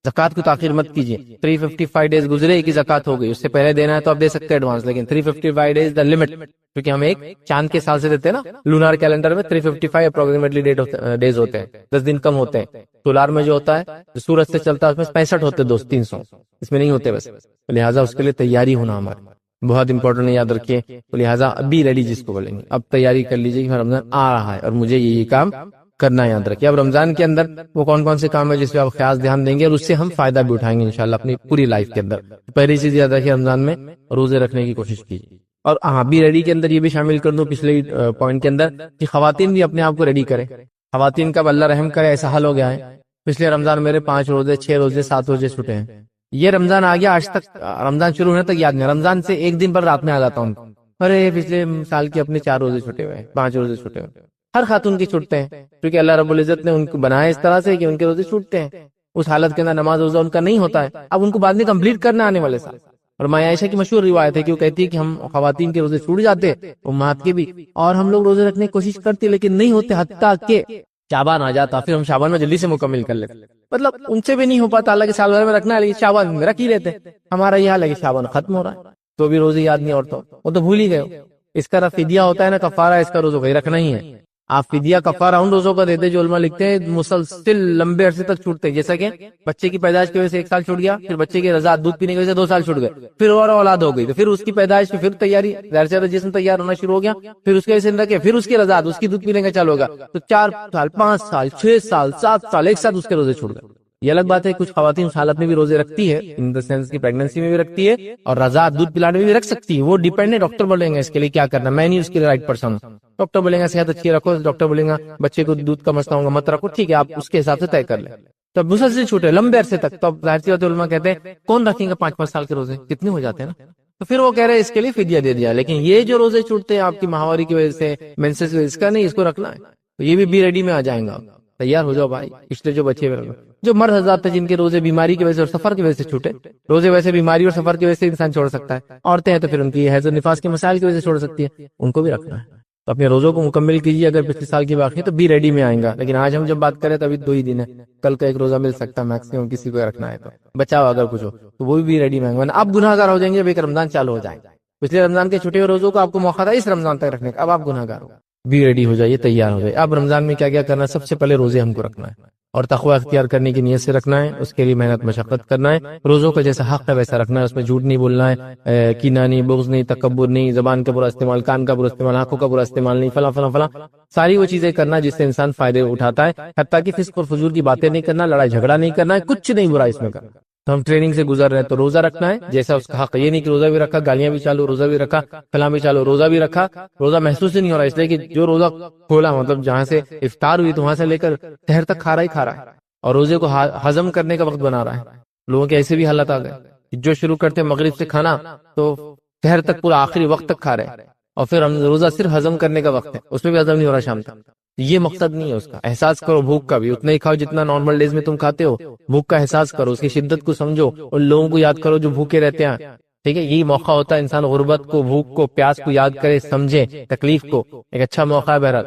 زکات کو تاخیر مت کیجیے. 355 ڈیز گزرے کی زکات ہو گئی, اس سے پہلے دینا ہے تو آپ دے سکتے ہیں ایڈوانس, لیکن 355 ڈیز دا لمٹ, کیونکہ ہم ایک چاند کے سال سے دیتے ہیں نا. لونار کیلنڈر میں 355 اپروکسیمیٹلی ڈیز ہوتے ہیں, 10 دن کم ہوتے ہیں. سولار میں جو ہوتا ہے جو سورج سے چلتا ہے اس میں 65 ہوتے, 300 اس میں نہیں ہوتے بس. لہٰذا اس کے لیے تیاری ہونا ہمارا بہت امپورٹنٹ ہے, یاد رکھیے. لہٰذا ابھی ریڈی جس کو بولیں گے, اب تیاری کر لیجیے کہ رمضان آ رہا ہے اور مجھے یہ کام کرنا, یاد رکھیے. اب رمضان کے اندر وہ کون کون سے کام ہے جس پہ آپ خاص دھیان دیں گے, اور اس سے ہم فائدہ بھی اٹھائیں گے انشاءاللہ اپنی پوری لائف کے اندر. پہلی چیز یاد رکھیے, رمضان میں روزے رکھنے کی کوشش کیجیے. اور ہاں بھی ریڈی کے اندر یہ بھی شامل کر دوں پچھلے پوائنٹ کے اندر کہ خواتین بھی اپنے آپ کو ریڈی کریں. خواتین کا اللہ رحم کرے, ایسا حال ہو گیا ہے پچھلے رمضان میرے 5 روزے 6 روزے 7 روزے چھوٹے ہیں. یہ رمضان آ گیا, آج تک رمضان شروع ہونے تک یاد نہیں, رمضان سے ایک دن پر رات میں آ جاتا ہوں, ارے پچھلے سال کے اپنے 4 روزے چھوٹے ہوئے, 5 روزے چھوٹے ہوئے. ہر خاتون کی چھوٹتے ہیں, کیونکہ اللہ رب العزت نے ان کو بنایا اس طرح سے کہ ان کے روزے چھوٹتے ہیں. اس حالت کے اندر نماز روزہ ان کا نہیں ہوتا ہے, اب ان کو بعد میں کمپلیٹ کرنا آنے والے سال. اور ماں عائشہ کی مشہور روایت ہے کہ وہ کہتی ہے کہ ہم خواتین کے روزے چھوٹ جاتے, امہات کے بھی, اور ہم لوگ روزے رکھنے کی کوشش کرتے لیکن نہیں ہوتے, حتیٰ کہ شعبان آ جاتا, پھر ہم شعبان میں جلدی سے مکمل کر لیتے. مطلب ان سے بھی نہیں ہو پاتا, اللہ کے سال بھر میں رکھنا ہے لیکن شعبان میں رکھ ہی لیتے. ہمارا یہ حال ہے کہ شعبان ختم ہو رہا ہے تو بھی روزے یاد نہیں, عورتوں وہ تو بھول ہی گئے. اس کا فدیہ ہوتا ہے نا, کفارہ, اس کا روزوں کا رکھنا ہی ہے. آپ فدیہ کفارہ ان روزوں کا دیتے جو علماء لکھتے ہیں مسلسل لمبے عرصے تک چھوٹتے ہیں, جیسا کہ بچے کی پیدائش کی وجہ سے 1 سال چھوٹ گیا, پھر بچے کی رضاعت دودھ پینے کی وجہ سے 2 سال چھوٹ گئے, پھر اور اولاد ہو گئی تو پھر اس کی پیدائش کی پھر تیاری, ظاہر سے جسم تیار ہونا شروع ہو گیا, پھر اس کے وجہ سے رکھے, پھر اس کی رضاعت, اس کی دودھ پینے کا چالو ہوگا, تو 4 سال 5 سال 6 سال 7 سال ایک ساتھ اس کے روزے چھوٹ گئے. یہ الگ بات ہے, کچھ خواتین اس حالت میں بھی روزے رکھتی ہے, ان دا سینس کی پریگننسی میں بھی رکھتی ہے, اور رضاعت دودھ پلانے میں بھی رکھ سکتی ہے. وہ ڈیپینڈ ہے, ڈاکٹر بولیں گے اس کے لیے کیا کرنا, میں نہیں اس کے لیے رائٹ پرسن ہوں. ڈاکٹر بولیں گا صحت اچھی رکھو, ڈاکٹر بولیں گا بچے کو دودھ کا مسئلہ ہوگا مت رکھو, ٹھیک ہے آپ اس کے حساب سے طے کر لیں. تو مسلسل چھوٹے لمبے عرصے تک, تو ظاہر سی بات ہے علماء کہتے ہیں کون رکھیں گا 5-5 سال کے روزے, کتنے ہو جاتے ہیں نا. تو پھر وہ کہہ رہے ہیں اس کے لیے فدیہ دے دیا. لیکن یہ جو روزے چھوٹتے ہیں آپ کی ماہواری کی وجہ سے, مینسز کی وجہ سے, اس کا نہیں, اس کو رکھنا ہے. تو یہ بھی ریڈی میں آ جائیں گا. تیار ہو جاؤ بھائی. پچھلے جو بچے ہوئے جو مرد حضرات تھے جن کے روزے بیماری کی وجہ سے اور سفر کی وجہ سے چھوٹے, روزے ویسے بیماری اور سفر کی وجہ سے انسان چھوڑ سکتا ہے. عورتیں ہیں تو پھر ان کی حیض و نفاس کے مسائل کی وجہ سے چھوڑ سکتی ہے, ان کو بھی رکھنا ہے. تو اپنے روزوں کو مکمل کیجیے. اگر پچھلے سال کی باقی ہے تو بھی ریڈی میں آئیں گا, لیکن آج ہم جب بات کریں تو ابھی 2 ہی دن ہے, کل کا ایک روزہ مل سکتا ہے میکسیمم کسی کو رکھنا ہے تو بچاؤ اگر کچھ ہو تو وہ بھی ریڈی میں آئیں گے. اب گناہ گار ہو جائیں گے جب ایک رمضان چالو ہو جائے. پچھلے رمضان کے چھوٹے روزوں کو آپ کو موقع تھا اس رمضان تک رکھنے کا, اب آپ گناہ گار ہو. بھی ریڈی ہو جائیے, تیار ہو جائے. اب رمضان میں کیا کیا کرنا ہے؟ سب سے پہلے روزے ہم کو رکھنا ہے اور تقوی اختیار کرنے کی نیت سے رکھنا ہے. اس کے لیے محنت مشقت کرنا ہے. روزوں کا جیسا حق ہے ویسا رکھنا ہے. اس میں جھوٹ نہیں بولنا ہے, کینہ نہیں, بغض نہیں, تکبر نہیں, زبان کا برا استعمال, کان کا برا استعمال, آنکھوں کا برا استعمال نہیں, فلاں فلاں فلاں ساری وہ چیزیں کرنا جس سے انسان فائدے اٹھاتا ہے. حتیٰ کہ فسق اور فجور کی باتیں نہیں کرنا, لڑائی جھگڑا نہیں کرنا ہے, کچھ نہیں برا اس میں کرنا. تو ہم ٹریننگ سے گزر رہے ہیں تو روزہ رکھنا ہے جیسا اس کا حق. یہ نہیں کہ روزہ بھی رکھا, گالیاں بھی چالو, روزہ بھی رکھا, فلاں بھی چالو, روزہ بھی رکھا, روزہ محسوس ہی نہیں ہو رہا. اس لیے کہ جو روزہ کھولا مطلب جہاں سے افطار ہوئی تو وہاں سے لے کر سحر تک کھا رہا ہے اور روزے کو ہضم کرنے کا وقت بنا رہا ہے. لوگوں کے ایسے بھی حالت آ گئے جو شروع کرتے مغرب سے کھانا تو سحر تک پورا آخری وقت تک کھا رہے, اور پھر روزہ صرف ہضم کرنے کا وقت ہے, اس میں بھی ہضم نہیں ہو رہا شام تک. یہ مقصد نہیں ہے اس کا. احساس کرو بھوک کا بھی, اتنا ہی کھاؤ جتنا نارمل ڈیز میں تم کھاتے ہو. بھوک کا احساس کرو, اس کی شدت کو سمجھو, اور لوگوں کو یاد کرو جو بھوکے رہتے ہیں. ٹھیک ہے, یہی موقع ہوتا ہے انسان غربت کو, بھوک کو, پیاس کو یاد کرے, سمجھے, تکلیف کو. ایک اچھا موقع ہے بہرحال.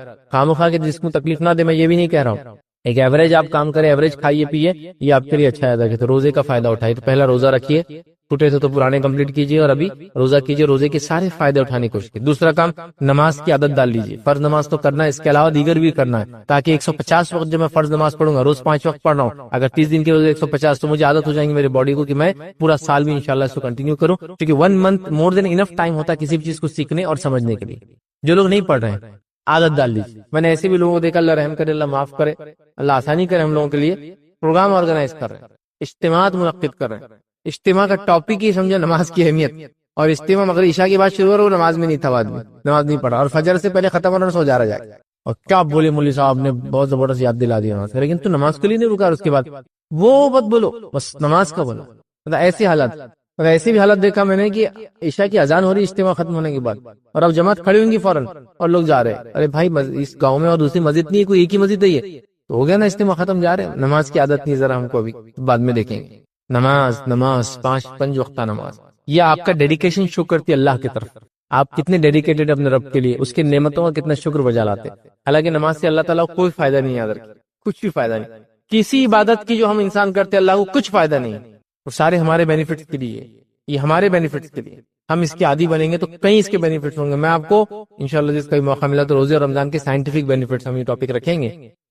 خواہ کے جس کو تکلیف نہ دے, میں یہ بھی نہیں کہہ رہا ہوں. ایک ایوریج آپ کام کریں, ایوریج کھائیے پیئے, یہ آپ کے لیے اچھا ہے. تو روزے کا فائدہ اٹھائیے. تو پہلا روزہ رکھیے, چھوٹے تھے تو پرانے کمپلیٹ کیجیے, اور ابھی روزہ کیجیے, روزے کے سارے فائدے اٹھانے کی کوشش کیجیے. دوسرا کام, نماز کی عادت ڈال لیجیے. فرض نماز تو کرنا ہے, اس کے علاوہ دیگر بھی کرنا ہے, تاکہ 150 وقت جب میں فرض نماز پڑھوں گا, روز 5 وقت پڑھ رہا ہوں, اگر 30 دن کے روزے 150 تو مجھے عادت ہو جائیں گی میری باڈی کو کہ میں پورا سال بھی انشاءاللہ اس کو کنٹینیو کروں. کیونکہ 1 منتھ مور دین انف ٹائم ہوتا ہے کسی بھی چیز کو سیکھنے اور سمجھنے کے لیے. جو لوگ نہیں پڑھ رہے ہیں عادت ڈال لیجیے. میں نے ایسے بھی لوگوں کو دیکھا, اللہ رحم کرے, اللہ معاف کرے, اللہ آسانی کرے, ہم لوگوں کے لیے پروگرام آرگنائز کر رہے ہیں, اجتماعات منعقد کر رہے ہیں. اجتماع کا ٹاپک ہی سمجھے نماز کی اہمیت, اور اجتماع مگر عشاء کی بات شروع ہو رہا, وہ نماز میں نہیں تھا, آدمی نماز نہیں پڑھا, اور فجر سے پہلے ختم ہونا سو جا رہا جائے. اور کیا بولے مولوی صاحب نے بہت زبردست یاد دلا دیا نماز, لیکن تو نماز کے لیے نہیں رکا, اس کے بعد وہ مت بولو, بس نماز کا بولو. ایسی حالت, ایسی بھی حالت دیکھا میں نے کہ عشاء کی اذان ہو رہی اجتماع ختم ہونے کے بعد, اور اب جماعت کھڑی ہوں گی فوراً, اور لوگ جا رہے ہیں. ارے بھائی اس گاؤں میں اور دوسری مسجد نہیں, کوئی ایک ہی مسجد ہے, یہ تو ہو گیا نا اجتماع ختم, جا رہے ہیں. نماز کی عادت نہیں, ذرا ہم کو ابھی بعد میں دیکھیں گے. نماز 5 وقتہ نماز, یہ آپ کا ڈیڈیکیشن شو کرتی ہے اللہ کی طرف. آپ کتنے ڈیڈیکیٹڈ اپنے رب کے لیے, اس کی نعمتوں کا کتنا شکر بجا لاتے. حالانکہ نماز سے اللہ تعالیٰ کو کوئی فائدہ نہیں ہے, کچھ بھی فائدہ نہیں. کسی عبادت کی جو ہم انسان کرتے اللہ کو کچھ فائدہ نہیں, وہ سارے ہمارے بینیفٹس کے لیے, یہ ہمارے بینیفٹس کے لیے. ہم اس کے عادی بنیں گے تو کئی اس کے بینیفٹس ہوں گے. میں آپ کو انشاءاللہ جس کا بھی موقع ملا تو روزے اور رمضان کے سائنٹیفک بینیفٹس ہم یہ ٹاپک رکھیں گے,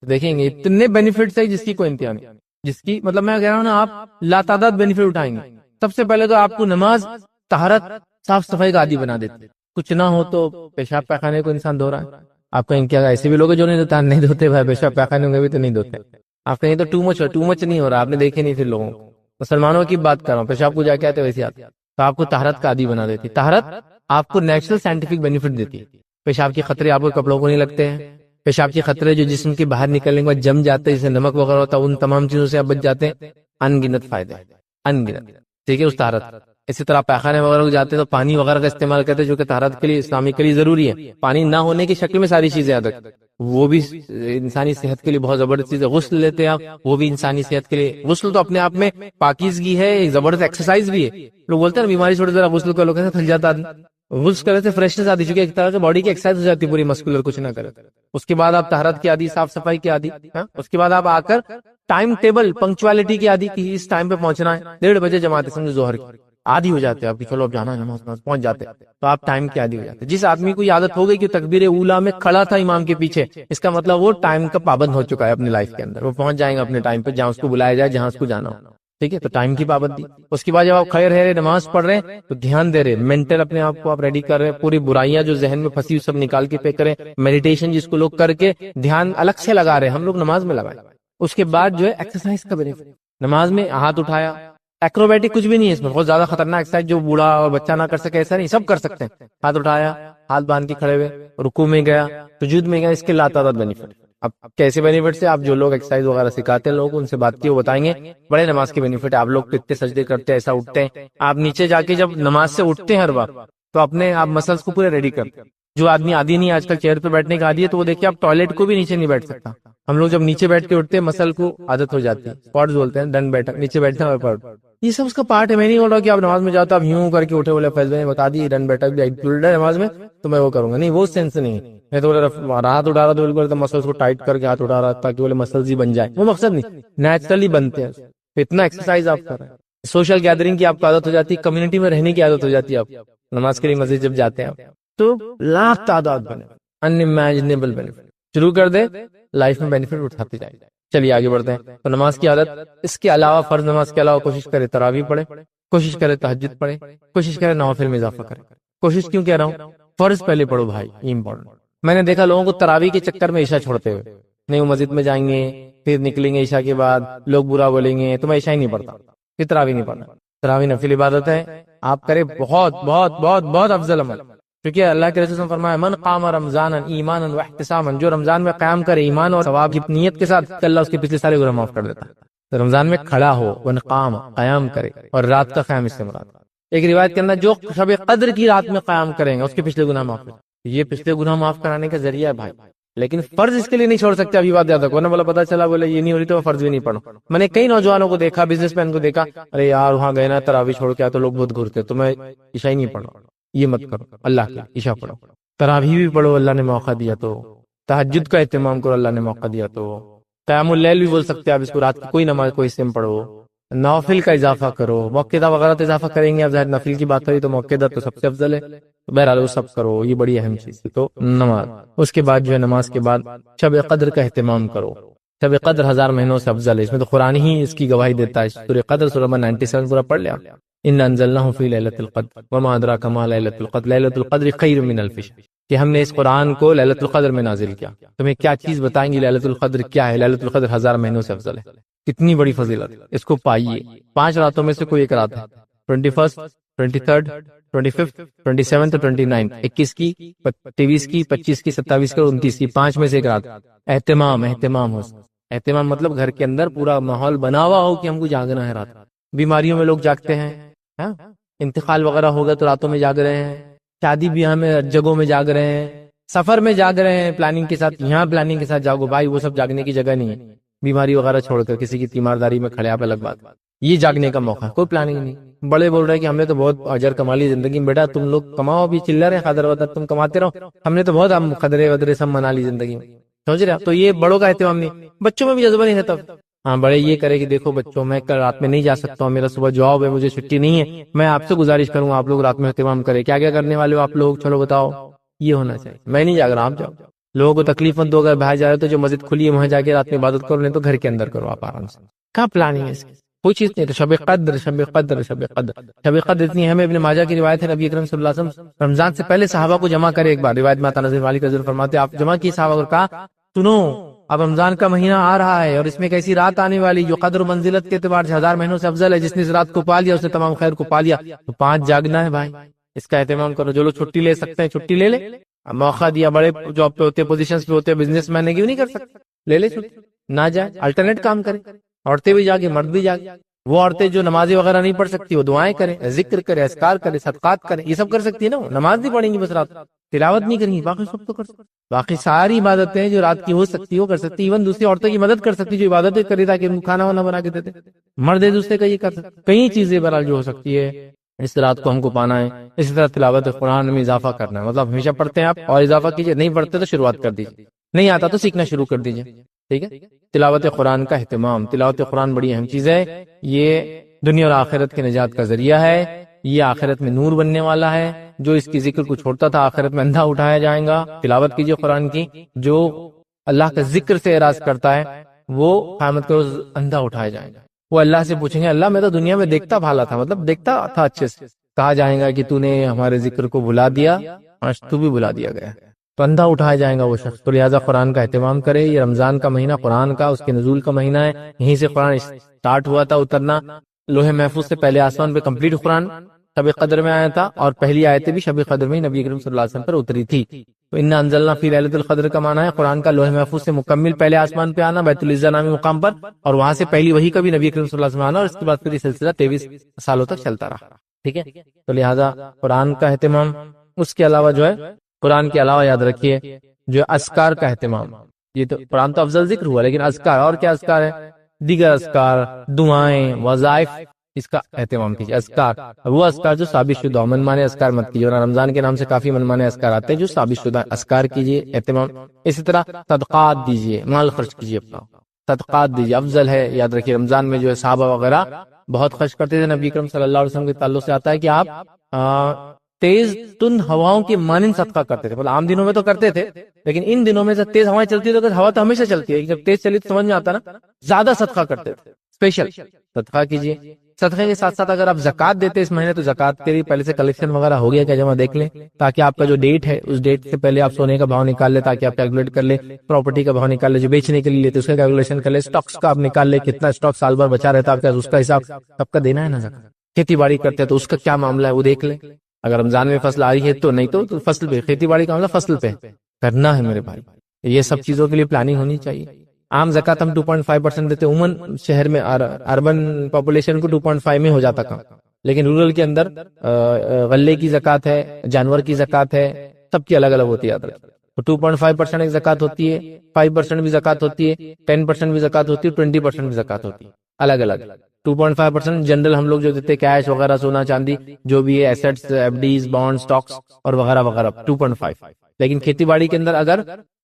دیکھیں گے اتنے بینیفٹس ہے جس کی کوئی انتہا نہیں, جس کی مطلب میں کہہ رہا ہوں نا, آپ لاتعداد بینیفٹ اٹھائیں گے. سب سے پہلے تو آپ کو نماز طہارت صاف صفائی کا عادی بنا دیتی. کچھ نہ ہو تو پیشاب پیخانے کو انسان دھو رہا ہے. آپ کہیں کیا ایسے بھی لوگ جو نہیں دھوتے بھائی, پیشاب پیخانے ہوں گے بھی تو نہیں دھوتے. آپ کہیں تو ٹو مچ نہیں ہو رہا, آپ نے دیکھے نہیں. پھر لوگوں کو, مسلمانوں کی بات کر رہا ہوں, پیشاب کو جا کے آتے ویسے آتے, تو آپ کو طہارت کا عادی بنا دیتی. طہارت آپ کو نیچرل سائنٹیفک بینیفٹ دیتی ہے. پیشاب کے خطرے آپ کو کپڑوں کو نہیں لگتے ہیں. پیشاب کے خطرے جو جسم کے باہر نکلنے کے بعد جم جاتے ہیں, جیسے نمک وغیرہ ہوتا ہے, ان تمام چیزوں سے آپ بچ جاتے ہیں. ان گنت فائدے, ان گنت. ٹھیک ہے, اس طہارت. اسی طرح پیخانے وغیرہ کو جاتے ہیں تو پانی وغیرہ کا استعمال کرتے ہیں, جو کہ طہارت کے لیے, اسلامی کے لیے ضروری ہے. پانی نہ ہونے کی شکل میں ساری چیزیں یاد رکھتے, وہ بھی انسانی صحت کے لیے بہت زبردست چیز ہے. غسل لیتے ہیں آپ, وہ بھی انسانی صحت کے لیے. غسل تو اپنے آپ میں پاکیزگی ہے, ایک زبردست ایکسرسائز بھی ہے. لوگ بولتے ہیں نا بیماری چھوڑے ذرا غسل کر لو, کیسے تھک جاتا آدمی. غسل کرنے سے فریشنس آتی, چونکہ ایک طرح سے باڈی کی ایکسرسائز ہو جاتی ہے پوری مسکولر, کچھ نہ کرے. اس کے بعد آپ طہارت کی عادی, صاف صفائی کی عادی. اس کے بعد آپ آ کر ٹائم ٹیبل پنکچوالٹی کی عادی, کہ اس ٹائم پہ پہنچنا ہے. 1:30 بجے جماعت سمجھو ظہر کی, عادی ہو جاتے ہیں آپ کی, چلو اب جانا ہے نماز پہنچ جاتے, تو آپ ٹائم کی عادی ہو جاتے. جس آدمی کو عادت ہو گئی کہ تکبیر اولا میں کھڑا تھا امام کے پیچھے, اس کا مطلب وہ ٹائم کا پابند ہو چکا ہے اپنی لائف کے اندر. وہ پہنچ جائیں گے اپنے ٹائم پہ جہاں اس کو بلایا جائے, جہاں اس کو جانا ہو. ٹھیک ہے, تو ٹائم کی پابندی. اس کے بعد جب آپ کھڑے رہے, نماز پڑھ رہے ہیں تو دھیان دے رہے, مینٹل اپنے آپ کو آپ ریڈی کر رہے ہیں, پوری برائیاں جو ذہن میں پھنسی سب نکال کے پے کریں. میڈیٹیشن جس کو لوگ کر کے دھیان الگ سے لگا رہے ہیں, ہم لوگ نماز میں لگائیں. اس کے بعد جو ہے ایکسرسائز کا بینیفٹ, نماز میں ہاتھ اٹھایا, ایکروبیٹک کچھ بھی نہیں ہے اس میں, بہت زیادہ خطرناک ایکسرسائز جو بوڑھا اور بچہ نہ کر سکے ایسا نہیں, سب کر سکتے ہیں. ہاتھ اٹھایا, ہاتھ باندھ کے کھڑے ہوئے, رکوع میں گیا, سجود میں گیا, اس کے لاتعداد بینیفٹ. اب کیسے بینیفٹ سے, آپ جو لوگ ایکسرسائز وغیرہ سکھاتے ہیں لوگوں کو, ان سے بات کی, وہ بتائیں گے بڑے نماز کے بینیفٹ. آپ لوگ کتنے سجدے کرتے ہیں, ایسا اٹھتے ہیں آپ نیچے جا کے, جب نماز سے اٹھتے ہیں ہر وقت تو اپنے آپ مسلس کو پورے ریڈی کرتے ہیں. جو آدمی عادی نہیں آج کل چیئر پہ بیٹھنے کا عادی ہے تو وہ دیکھیے آپ ٹوائلٹ کو بھی نیچے نہیں بیٹھ سکتا. ہم لوگ جب نیچے بیٹھ کے اٹھتے ہیں مسل کو عادت ہو جاتی ہے, اسپاٹس بولتے ہیں, ڈن بیٹھا نیچے بیٹھنا ہے. یہ سب اس کا پارٹ ہے. میں نہیں بول رہا کہ آپ نماز میں جاؤ تو آپ یوں کر کے اٹھے, بولے فیض نے بتا دی ڈن بیٹھا بھی انکلوڈ ہے نماز میں تو میں وہ کروں گا, نہیں وہ سینس نہیں ہے. میں تو ہاتھ اٹھا رہا تو بالکل مسلس کو ٹائٹ کر کے ہاتھ اٹھا رہا تاکہ بولے مسلس ہی بن جائے, وہ مقصد نہیں, نیچرلی بنتے ہیں. اتنا ایکسرسائز آپ کر رہے ہیں, سوشل گیدرنگ کی آپ کو عادت ہو جاتی ہے, کمیونٹی میں رہنے کی عادت ہو جاتی ہے. آپ نماز کے لیے مسجد جب جاتے ہیں تو لاکھ تعداد بنے, انِمیجنیبل بینیفٹ شروع کر دے, لائف میں بینیفٹ اٹھاتے جائے. چلیے آگے بڑھتے ہیں. تو نماز کی عادت, اس کے علاوہ فرض نماز کے علاوہ کوشش کرے تراویح پڑھے, کوشش کرے تہجد پڑھے, کوشش کرے نوافل میں اضافہ کرے. کوشش کیوں کہہ رہا ہوں, فرض پہلے پڑھو بھائی, یہ امپورٹنٹ. میں نے دیکھا لوگوں کو تراویح کے چکر میں عشاء چھوڑتے ہوئے, نہیں وہ مسجد میں جائیں گے پھر نکلیں گے عشاء کے بعد, لوگ برا بولیں گے تو میں عشاء ہی نہیں پڑھتا, پھر تراویح نہیں پڑھنا. تراویح نفل عبادت ہے, آپ کرے بہت بہت بہت بہت افضل عمل. کیونکہ اللہ کے رسول نے فرمایا من قام رمضان ایمانا واحتسابا, جو رمضان میں قیام کرے ایمان اور ثواب کی نیت کے ساتھ, اللہ اس کے پچھلے سارے گناہ معاف کر دیتا ہے. تو رمضان میں کھڑا ہو, ون قام قیام کرے, اور رات کا قیام اس سے مراد. ایک روایت کے اندر جو شب قدر کی رات میں قیام کریں گے اس کے پچھلے گناہ معاف. یہ پچھلے گناہ معاف کرانے کا ذریعہ ہے بھائی, لیکن فرض اس کے لیے نہیں چھوڑ سکتے. ابھی بات یاد رکھو نا, بولا پتا چلا بولے یہ نہیں ہو رہی تو فرض بھی نہیں پڑھو. میں نے کئی نوجوانوں کو دیکھا, بزنس مین کو دیکھا, ارے یار وہاں گئے نا تراویح چھوڑ کے آئے تو لوگ بہت گھرتے, تو میں عشاء ہی نہیں پڑھا. یہ مت کرو, اللہ کے عشاء پڑھو, تراویح بھی پڑھو, اللہ نے موقع دیا تو. تہجد کا اہتمام کرو, اللہ نے موقع دیا تو. قیام اللیل بھی بول سکتے ہیں آپ اس کو, رات کی کوئی نماز کوئی حصے میں پڑھو. نوافل کا اضافہ کرو, موقعہ وغیرہ تو اضافہ کریں گے. اب ظاہر نفل کی بات ہوئی تو موقعہ تو سب سے افضل ہے, بہرحال وہ سب کرو, یہ بڑی اہم چیز ہے. تو نماز, اس کے بعد جو ہے نماز کے بعد شب قدر کا اہتمام کرو. شب قدر 1000 مہینوں سے افضل ہے, اس میں تو قرآن ہی اس کی گواہی دیتا ہے. سورہ قدر سورہ نمبر 97 پورا پڑھ لیا. ان انزلناه فی لیلۃ القدر وما ادراک ما لیلۃ القدر لیلۃ القدر خیر من الف شہر, کہ ہم نے اس قرآن کو لیلۃ القدر میں نازل کیا. تمہیں کیا چیز بتائیں گی لیلۃ القدر کیا ہے. لیلۃ القدر 1000 مہینوں سے افضل ہے. کتنی بڑی فضیلت, اس کو پائیے. 5 راتوں میں سے کوئی ایک رات ہے, 21 23 25 27 29, 21 کی 23 کی 25 کی 27 کی 29 کی, 5 میں سے ایک رات. اہتمام ہو, اہتمام مطلب گھر کے اندر پورا ماحول بنا ہوا ہو کہ ہم کو جاگنا ہے رات. بیماریوں میں لوگ جاگتے ہیں, انتقال وغیرہ ہوگا تو راتوں میں جاگ رہے ہیں, شادی بیاہ میں جگہوں میں جاگ رہے ہیں, سفر میں جاگ رہے ہیں پلاننگ کے ساتھ. یہاں پلاننگ کے ساتھ جاگو بھائی, وہ سب جاگنے کی جگہ نہیں ہے. بیماری وغیرہ چھوڑ کر کسی کی تیمارداری میں کھڑے, آپ الگ بات, یہ جاگنے کا موقع ہے, کوئی پلاننگ نہیں. بڑے بول رہے ہیں کہ ہم نے تو بہت اجر کما لی زندگی میں. بیٹا تم لوگ کماؤ, بھی چلر ہے قدر ودر, تم کماتے رہو. ہم نے تو بہت ہم قدرے ودرے سب منا لی زندگی میں, سمجھ رہے. تو یہ بڑوں کا اہتمام نہیں, بچوں میں بھی جذبہ نہیں ہے تب. ہاں بڑے یہ کرے کہ دیکھو بچوں, میں کل رات میں نہیں جا سکتا ہوں, میرا صبح جاب ہے, مجھے چھٹی نہیں ہے, میں آپ سے گزارش کروں آپ لوگ رات میں اہتمام کریں. کیا کیا کرنے والے ہو آپ لوگ, چلو بتاؤ. یہ ہونا چاہیے. میں نہیں جاگ رہا, آپ جاؤ. لوگوں کو تکلیف مت دو, اگر باہر جا رہے تو جو مسجد کھلی ہے وہاں جا کے رات میں عبادت کرو, نہیں تو گھر کے اندر کرو آپ آرام سے. کہاں پلاننگ ہے اس کی, کوئی چیز نہیں. تو شب قدر شب قدر شب قدر شب قدر اتنی ہمیں ابن ماجہ کی روایت ہے, نبی اکرم صلی اللہ علیہ وسلم رمضان سے پہلے صحابہ کو جمع کرے. ایک بار روایت میں آتا نظر مالک رضی فرماتے آپ جمع کی صحابہ کو, کہا سنو اب رمضان کا مہینہ آ رہا ہے اور اس میں ایک ایسی رات آنے والی جو قدر و منزلت کے اعتبار سے 1000 مہینوں سے افضل ہے. جس نے اس رات کو پا لیا اس نے تمام خیر کو پا لیا. تو 5 جاگنا ہے بھائی, اس کا اہتمام کرو. جو لوگ چھٹی لے سکتے ہیں چھٹی لے لے, موقع دیا, بڑے جاب پہ ہوتے, پوزیشنز پہ ہوتے, بزنس مین کیوں نہیں کر سکتے, لے لے چھٹی, نہ جائے, الٹرنیٹ کام کرے. عورتیں بھی جاگے, مرد بھی جاگے. وہ عورتیں جو نمازیں وغیرہ نہیں پڑھ سکتی وہ دعائیں کریں, ذکر کرے, اذکار کرے, صدقات کرے, یہ سب کر سکتی ہے نا. نماز نہیں پڑھیں گی بس رات, تلاوت نہیں کریں گی, باقی سب تو کر سکتی. باقی ساری عبادتیں جو رات کی ہو سکتی ہے وہ کر سکتی. ایون دوسری عورتوں کی مدد کر سکتی جو عبادتیں کری تاکہ ان کو کھانا وانا بنا کے دیتے. مرد دوسرے کا یہ کر سکتے. کئی چیزیں بہرحال جو ہو سکتی ہے, اس رات کو ہم کو پانا ہے. اسی طرح تلاوت قرآن میں اضافہ کرنا ہے, مطلب ہمیشہ پڑھتے ہیں آپ اور اضافہ کیجیے, نہیں پڑھتے تو شروعات کر دیجیے, نہیں آتا تو سیکھنا شروع کر دیجیے. ٹھیک ہے. تلاوت قرآن کا اہتمام, تلاوت قرآن بڑی اہم چیز ہے. یہ دنیا اور آخرت کے نجات کا ذریعہ ہے. یہ آخرت میں نور بننے والا ہے. جو اس کی ذکر کو چھوڑتا تھا آخرت میں اندھا اٹھایا جائے گا. تلاوت کیجیے قرآن کی. جو اللہ کا ذکر سے اعراض کرتا ہے وہ قیامت کے روز اندھا اٹھایا جائے گا. وہ اللہ سے پوچھیں گے, اللہ میں تو دنیا میں دیکھتا بھالا تھا, مطلب دیکھتا تھا اچھے سے. کہا جائے گا کہ تو نے ہمارے ذکر کو بھلا دیا, آج تو بھی بھلا دیا گیا. تو اندھا اٹھایا جائے گا وہ شخص. تو لہٰذا قرآن کا اہتمام کرے. یہ رمضان کا مہینہ قرآن کا, اس کے نزول کا مہینہ ہے. یہیں سے قرآن اسٹارٹ ہوا تھا اترنا. لوح محفوظ سے پہلے آسمان پہ کمپلیٹ قرآن شب قدر میں آیا تھا, اور پہلی آیتیں بھی شب قدر میں نبی کریم صلی اللہ علیہ وسلم پر اتری تھی. تو انا انزلنا فی لیلۃ القدر کا معنی ہے قرآن کا لوح محفوظ سے مکمل پہلے آسمان پہ آنا, بیت العزہ نامی مقام پر, اور وہاں سے پہلی وحی کا بھی نبی کریم صلی اللہ علیہ وسلم آنا, اور اس کے بعد پھر یہ سلسلہ 23 سالوں تک چلتا رہا. ٹھیک ہے. تو لہٰذا قرآن کا اہتمام, اس کے علاوہ جو ہے قرآن کے علاوہ یاد رکھیے جو اذکار کا اہتمام، یہ تو قرآن تو افضل ذکر ہوا، لیکن اذکار اور کیا اذکار ہے، دیگر اذکار، دعائیں، وظائف، اس کا اہتمام کیجیے۔ اذکار وہ اذکار جو ثابت شدہ، منمانے اذکار مت کیجیے، ورنہ رمضان کے نام سے کافی منمانے اذکار آتے ہیں، جو ثابت شدہ اذکار کیجیے، اہتمام۔ اسی طرح صدقات دیجیے، مال خرچ کیجیے اپنا، صدقات دیجیے، افضل ہے۔ یاد رکھیے رمضان میں جو ہے صحابہ وغیرہ بہت خرچ کرتے تھے، نبی اکرم صلی اللہ علیہ وسلم کے تعلق سے آتا ہے کہ آپ تیز تند ہواؤں کے مانند صدقہ کرتے تھے، مطلب عام دنوں میں تو کرتے تھے، لیکن ان دنوں میں جب تیز ہوائیں چلتی ہے تو ہوا تو ہمیشہ چلتی ہے، جب تیز چلی تو سمجھ میں آتا نا، زیادہ صدقہ کرتے تھے، اسپیشل صدقہ کیجیے۔ صدقے کے ساتھ ساتھ اگر آپ زکات دیتے اس مہینے تو زکات کے لیے پہلے سے کلیکشن وغیرہ ہو گیا کیا جمع دیکھ لیں، تاکہ آپ کا جو ڈیٹ ہے اس ڈیٹ سے پہلے آپ سونے کا بھاؤ نکال لیں، تاکہ آپ کیلکولیٹ کر لیں، پراپرٹی کا بھاؤ نکال لیں، جو بیچنے کے لیے لیتے اس کا کیلکولیشن کر لیں، اسٹاکس کا آپ نکال لیں، کتنا اسٹاک سال بھر بچا رہتا ہے آپ کا، اس کا حساب سب کا دینا ہے نا زکات۔ کھیتی باڑی کرتے ہیں تو اس کا کیا معاملہ ہے وہ دیکھ لیں، اگر رمضان میں فصل آ رہی ہے تو، نہیں تو فصل پہ، کھیتی باڑی کا معاملہ فصل پہ کرنا ہے میرے بھائی۔ یہ سب چیزوں کے لیے پلاننگ ہونی چاہیے۔ عام زکات ہم 2.5% دیتے، عموماً شہر میں اربن پاپولیشن کو 2.5 میں ہو جاتا کام، لیکن رورل کے اندر غلے کی زکات ہے، جانور کی زکات ہے، سب کی الگ الگ ہوتی ہے۔ 2.5% ایک زکات ہوتی ہے، 5% بھی زکات ہوتی ہے، 10% بھی زکات ہوتی ہے، 20% بھی زکات ہوتی ہے، الگ الگ۔ 2.5% جنرل ہم لوگ جو دیتے کیش وغیرہ، سونا چاندی جو بھی ہے، assets, FDs, bond, stocks اور وغیرہ وغیرہ، 2.5۔ لیکن کھیتی باڑی کے اندر اگر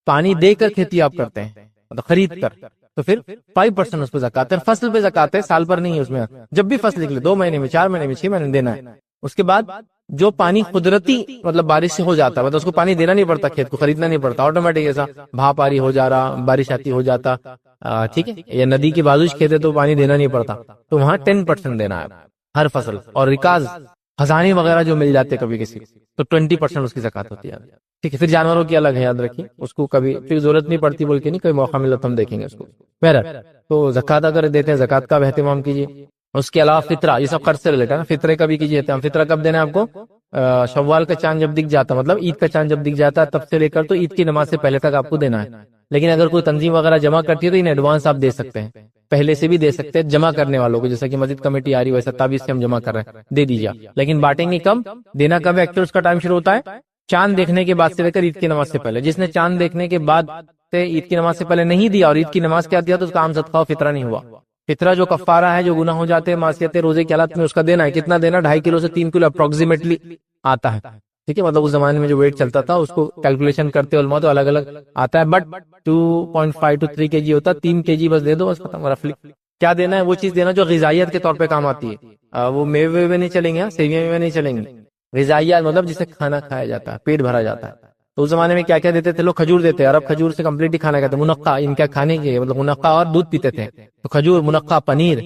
پانی دے کر کھیتی آپ کرتے ہیں، خرید کر، تو پھر 5% اس پہ زکات ہے، فصل پہ زکات ہے، سال پر نہیں ہے اس میں، جب بھی فصل نکلے 2 مہینے میں، 4 مہینے میں، 6 مہینے میں دینا ہے۔ اس کے بعد جو پانی قدرتی مطلب بارش سے ہو جاتا ہے، مطلب اس کو پانی دینا نہیں پڑتا، کھیت کو خریدنا نہیں پڑتا، آٹومیٹک ایسا بھاپ آری ہو جا رہا، بارش آتی ہو جاتا، ٹھیک ہے، یا ندی کے بازو کھیت ہے تو پانی دینا نہیں پڑتا، تو وہاں 10% دینا ہے ہر فصل۔ اور ریکاز خزانے وغیرہ جو مل جاتے کبھی کسی تو 20% اس کی زکات ہوتی ہے، ٹھیک ہے۔ پھر جانوروں کی الگ ہے، یاد رکھیے اس کو کبھی پھر ضرورت نہیں پڑتی بول کے نہیں، کوئی موقع ملا تو ہم دیکھیں گے اس کو۔ بہرحال تو زکات اگر دیتے ہیں زکات کا بھی اہتمام کیجیے۔ اس کے علاوہ فطرہ، یہ سب خرچ سے ریلیٹڈ ہے نا، فطرے کا بھی کیجیے اہتمام۔ فطرہ کب دینا ہے آپ کو؟ شوال کا چاند جب دکھ جاتا، مطلب عید کا چاند جب دکھ جاتا ہے تب سے لے کر تو عید کی نماز سے پہلے تک آپ کو دینا ہے۔ لیکن اگر کوئی تنظیم وغیرہ جمع کرتی ہے تو ان ایڈوانس آپ دے سکتے ہیں، پہلے سے بھی دے سکتے ہیں جمع کرنے والوں کو، جیسا کہ مسجد کمیٹی آ رہی ہے ویسا 27 سے ہم جمع کر رہے ہیں، دے دیجیے۔ لیکن بانٹیں گے کم، دینا کب ایکچوئل اس کا ٹائم شروع ہوتا ہے چاند دیکھنے کے بعد سے لے کر عید کی نماز سے پہلے۔ جس نے چاند دیکھنے کے بعد سے عید کی نماز سے پہلے نہیں دیا اور عید کی نماز کیا دیا تو اس کا عام صدقہ و فطرہ نہیں ہوا۔ فطرہ جو کفارہ ہے، جو گناہ ہو جاتے ہیں، معصیتیں روزے کی حالت میں، اس کا دینا ہے۔ کتنا دینا؟ 2.5 کلو سے 3 کلو اپروکسیمیٹلی آتا ہے، ٹھیک ہے۔ مطلب اس زمانے میں جو ویٹ چلتا تھا اس کو کیلکولیشن کرتے علماء تو الگ الگ آتا ہے، بٹ 2.5 to 3 kg ہوتا ہے، 3 kg بس دے دو، بس ختم رفلی۔ کیا دینا ہے؟ وہ چیز دینا جو غذائیت کے طور پہ کام آتی ہے۔ وہ میوے نہیں چلیں گے، سیویاں میں نہیں چلیں گے، غذائیت مطلب جسے کھانا کھایا جاتا ہے، پیٹ بھرا جاتا ہے۔ تو اس زمانے میں کیا کیا دیتے تھے لوگ؟ کھجور دیتے، عرب کھجور سے کمپلیٹ ہی کھانا کہتے ہیں، منقع ان کا کھانے کے مطلب منقع، اور دودھ پیتے تھے، تو کھجور، منقع، پنیر،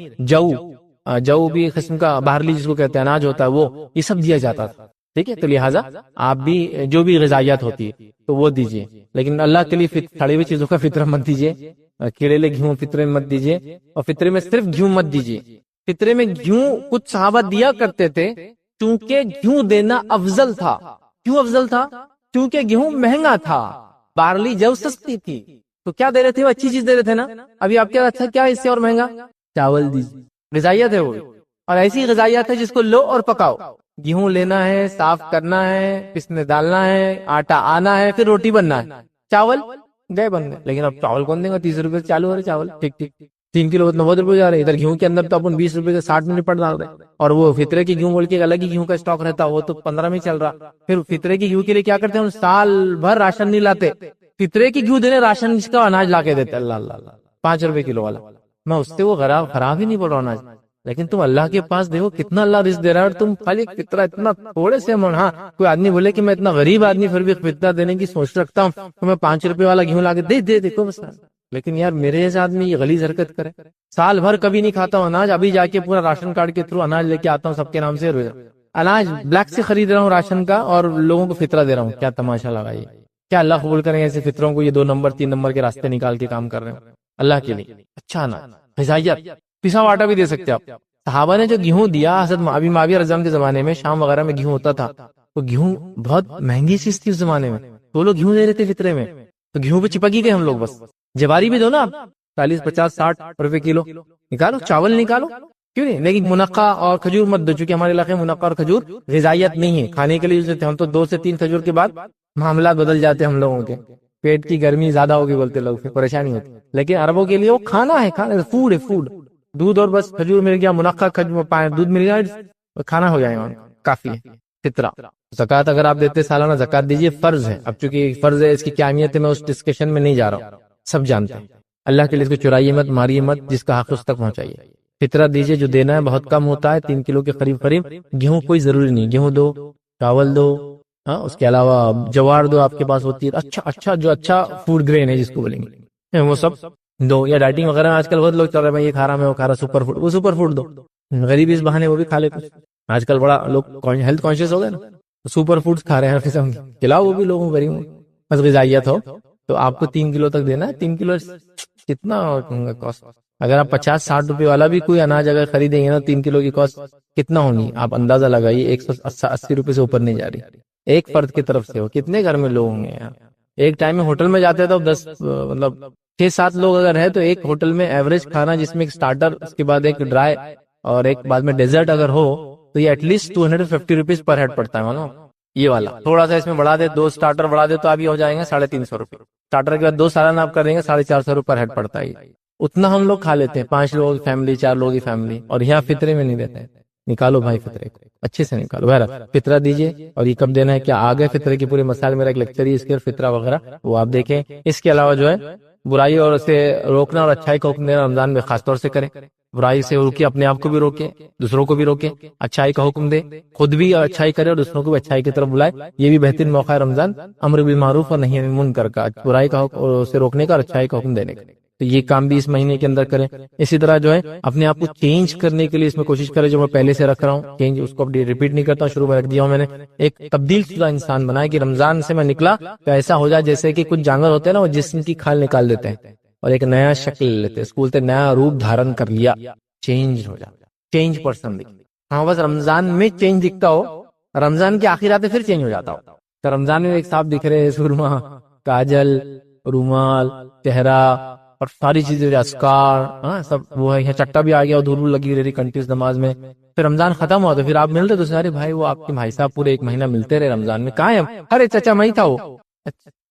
جو بھی قسم کا باہرلی جس کو کہتے ہیں اناج ہوتا ہے، وہ یہ سب دیا جاتا تھا، ٹھیک ہے۔ تو لہٰذا آپ بھی جو بھی غذائیت ہوتی ہے تو وہ دیجیے، لیکن اللہ کے لیے کھڑی ہوئی چیزوں کا فطرہ مت دیجیے، کیڑے گھیوں فطرے میں مت دیجیے، اور فطرے میں صرف گھیوں مت دیجیے۔ فطرے میں گھیوں کچھ صحابہ دیا کرتے تھے کیونکہ گھیوں دینا افضل تھا۔ کیوں افضل تھا؟ کیونکہ گیہوں مہنگا تھا، بارلی جو سستی تھی، تو کیا دے رہے تھے؟ وہ اچھی چیز دے رہے تھے نا۔ ابھی آپ کیا اچھا کیا اس سے اور مہنگا؟ چاول دیجیے، غذائیت ہے وہ، اور ایسی غذائیت ہے جس کو لو اور پکاؤ۔ گیہوں لینا ہے، صاف کرنا ہے، پسنے ڈالنا ہے، آٹا آنا ہے، پھر روٹی بننا ہے۔ چاول گئے بننے، لیکن اب چاول کون دے گا؟ 30 روپے چالو ہو رہے چاول، ٹھیک ٹھیک، 3 کلو 90 روپے جا رہے، ادھر گیہوں کے اندر تو اپن 20 روپے سے 60 میں نپٹ ڈال رہے، اور وہ فطرے کی گیہوں بول کے الگ ہی گیہوں کا اسٹاک رہتا، وہ تو 15 میں چل رہا۔ پھر فطرے کی گیہوں کے لیے کیا کرتے ہیں؟ سال بھر راشن نہیں لاتے، فطرے کی گیہوں دینے راشن اس کا اناج لا کے دیتے، اللہ اللہ اللہ، 5 روپے کلو والا۔ میں اس سے وہ خراب ہی نہیں بول رہا اناج، لیکن تم اللہ کے پاس دیکھو کتنا اللہ رزق دے رہا ہے، اور تم خالی فطرہ اتنا تھوڑے سے من۔ ہاں کوئی آدمی بولے کہ میں اتنا غریب آدمی پھر بھی فطرہ دینے کی سوچ رکھتا ہوں تو میں 5 روپے والا گیہوں لا کے دے دیکھو بس، لیکن یار میرے جیسا آدمی یہ غلیظ حرکت کرے، سال بھر کبھی نہیں کھاتا ہوں اناج، ابھی جا کے پورا راشن کارڈ کے تھرو اناج لے کے آتا ہوں سب کے نام سے، اناج بلیک سے خرید رہا ہوں راشن کا، اور لوگوں کو فطرہ دے رہا ہوں۔ کیا تماشا لگا یہ؟ کیا اللہ قبول کریں ایسے فطروں کو؟ یہ 2 نمبر 3 نمبر کے راستے نکال کے کام کر رہے ہیں اللہ کے لیے۔ اچھا اناج، غذائیت، پسا ہوا آٹا بھی دے سکتے آپ۔ صحابہ نے جو گیہوں دیا، حضرت معاویہ رضی اللہ عنہ کے زمانے میں شام وغیرہ میں گیہوں ہوتا تھا، تو گیہوں بہت مہنگی چیز تھی اس زمانے میں، تو لوگ گیہوں دے رہے تھے فطرے میں، تو گیہوں پہ چپک ہی گئے ہم لوگ۔ بس جواری بھی دو نا آپ، 40 50 60 روپے کلو نکالو، چاول نکالو، کیوں نہیں؟ لیکن منقع اور کھجور مت دو، چونکہ ہمارے علاقے میں منقع اور کھجور غذائیت نہیں ہے کھانے کے لیے، ہم تو 2 سے 3 کھجور کے بعد معاملات بدل جاتے ہیں ہم لوگوں کے. پیٹ کی گرمی زیادہ ہوگی بولتے لوگ, پھر پریشانی ہوتی. لیکن عربوں کے لیے وہ کھانا ہے, کھانا فوڈ ہے, فوڈ. دودھ اور بس کھجور مل گیا, منقع دودھ مل گیا, کھانا ہو جائے گا, کافی ہے. فطرہ زکوٰۃ اگر آپ دیتے سالانہ زکوٰۃ دیجیے, فرض ہے. اب چونکہ فرض ہے, اس کی کیا اہمیت ہے میں اس ڈسکشن میں نہیں جا رہا ہوں, سب جانتے ہیں. اللہ کے لیے اس کو چرائیے مت, ماریے مت, جس کا حق اس تک پہنچائیے. فطرہ دیجیے, جو دینا ہے بہت کم ہوتا ہے, 3 کلو کے قریب قریب. گیہوں کوئی ضروری نہیں, گیہوں دو, چاول دو, اس کے علاوہ جوار دو آپ کے پاس ہوتی ہے, اچھا جو اچھا فوڈ گرین ہے جس کو بولیں گے, وہ سب دو. یا ڈائٹنگ وغیرہ میں آج کل بہت لوگ چل رہے ہیں, یہ کھا رہا میں وہ کھا رہا, سپر فوڈ, وہ سپر فوڈ دو. غریبی اس بہانے وہ بھی کھا لیتے. آج کل بڑا لوگ ہیلتھ کانشیس ہو گئے نا, سپر فوڈز کھا رہے ہیں ہر قسم کے. کھلاؤ وہ بھی لوگوں غریبوں, بس غذائیت ہو. تو آپ کو 3 کلو تک دینا ہے. 3 کلو کتنا کاسٹ؟ اگر آپ 50-60 روپے والا بھی کوئی اناج اگر خریدیں گے نا, 3 کلو کی کاسٹ کتنا ہونی, آپ اندازہ لگائیے. 180 روپے سے اوپر نہیں جا رہی ایک فرد کی طرف سے. ہو کتنے گھر میں لوگ ہوں گے یار. ایک ٹائم میں ہوٹل میں جاتے تو 6-7 لوگ اگر ہے تو ایک ہوٹل میں ایوریج کھانا, جس میں ایک سٹارٹر, اس کے بعد ایک ڈرائی اور ایک بعد میں ڈیزرٹ اگر ہو, تو یہ at least 250 rupees per head پڑتا ہے معلوم. یہ والا تھوڑا سا اس میں بڑھا دے, 2 سٹارٹر بڑھا دے تو ابھی ہو جائیں گے 350 روپے. سٹارٹر کے بعد 2 سالانہ آپ کر دیں گے 450 روپے پر ہیڈ پڑتا ہے. اتنا ہم لوگ کھا لیتے ہیں, 5 لوگوں کی فیملی, 4 لوگوں کی فیملی, اور یہاں فطرے میں نہیں دیتے ہیں. نکالو بھائی فطرے کو اچھے سے نکالو. بہرحال فطرہ دیجیے. اور یہ کب دینا ہے, کیا آگے فطرے کے پورے مسائل, میرا ایک لیکچر ہی اس کے فطرہ وغیرہ, وہ آپ دیکھیں. اس کے علاوہ جو ہے برائی اور اسے روکنا اور اچھائی کا حکم دینا رمضان میں خاص طور سے کریں. برائی سے روکے, اپنے آپ کو بھی روکے, دوسروں کو بھی روکے, اچھائی کا حکم دے, خود بھی اچھائی کرے اور دوسروں کو بھی اچھائی کی طرف بلائے. یہ بھی بہترین موقع ہے رمضان امر بالمعروف اور نہی عن المنکر کا, برائی کا حکم اور اسے روکنے کا اور اچھائی کا حکم دینے کا. تو یہ کام بھی اس مہینے کے اندر کریں. اسی طرح جو ہے اپنے آپ کو چینج کرنے کے لیے اس میں کوشش کریں, جو میں پہلے سے رکھ رہا ہوں چینج, اس کو ریپیٹ نہیں کرتا ہوں, شروع میں رکھ دیا ہوں میں نے. ایک تبدیل شدہ انسان بنایا کہ رمضان سے میں نکلا تو ایسا ہو جائے جیسے کہ کچھ جانور ہوتے ہیں نا, وہ جسم کی کھال نکال دیتے ہیں اور ایک نیا شکل لیتے ہیں, اس کو بولتے ہیں نیا روپ دھارن کر لیا, چینج ہو جاتا, چینج پرسن دکھتا. ہاں بس رمضان میں چینج دکھتا ہو, رمضان کے آخر آتے پھر چینج ہو جاتا ہو. تو رمضان میں ایک صاحب دکھ رہے ہیں, سرما, کاجل, رومال, چہرہ اور ساری چیزیں, اسکار, ہاں سب وہ ہے. چٹا بھی آ گیا اور دھول لگی رہی کنٹینیوس نماز میں. پھر رمضان ختم ہوا تو پھر آپ ملتے تو سارے بھائی, وہ آپ کے بھائی صاحب پورے 1 مہینہ ملتے رہے رمضان میں, کہاں ہے؟ ارے چچا میں ہی تھا وہ.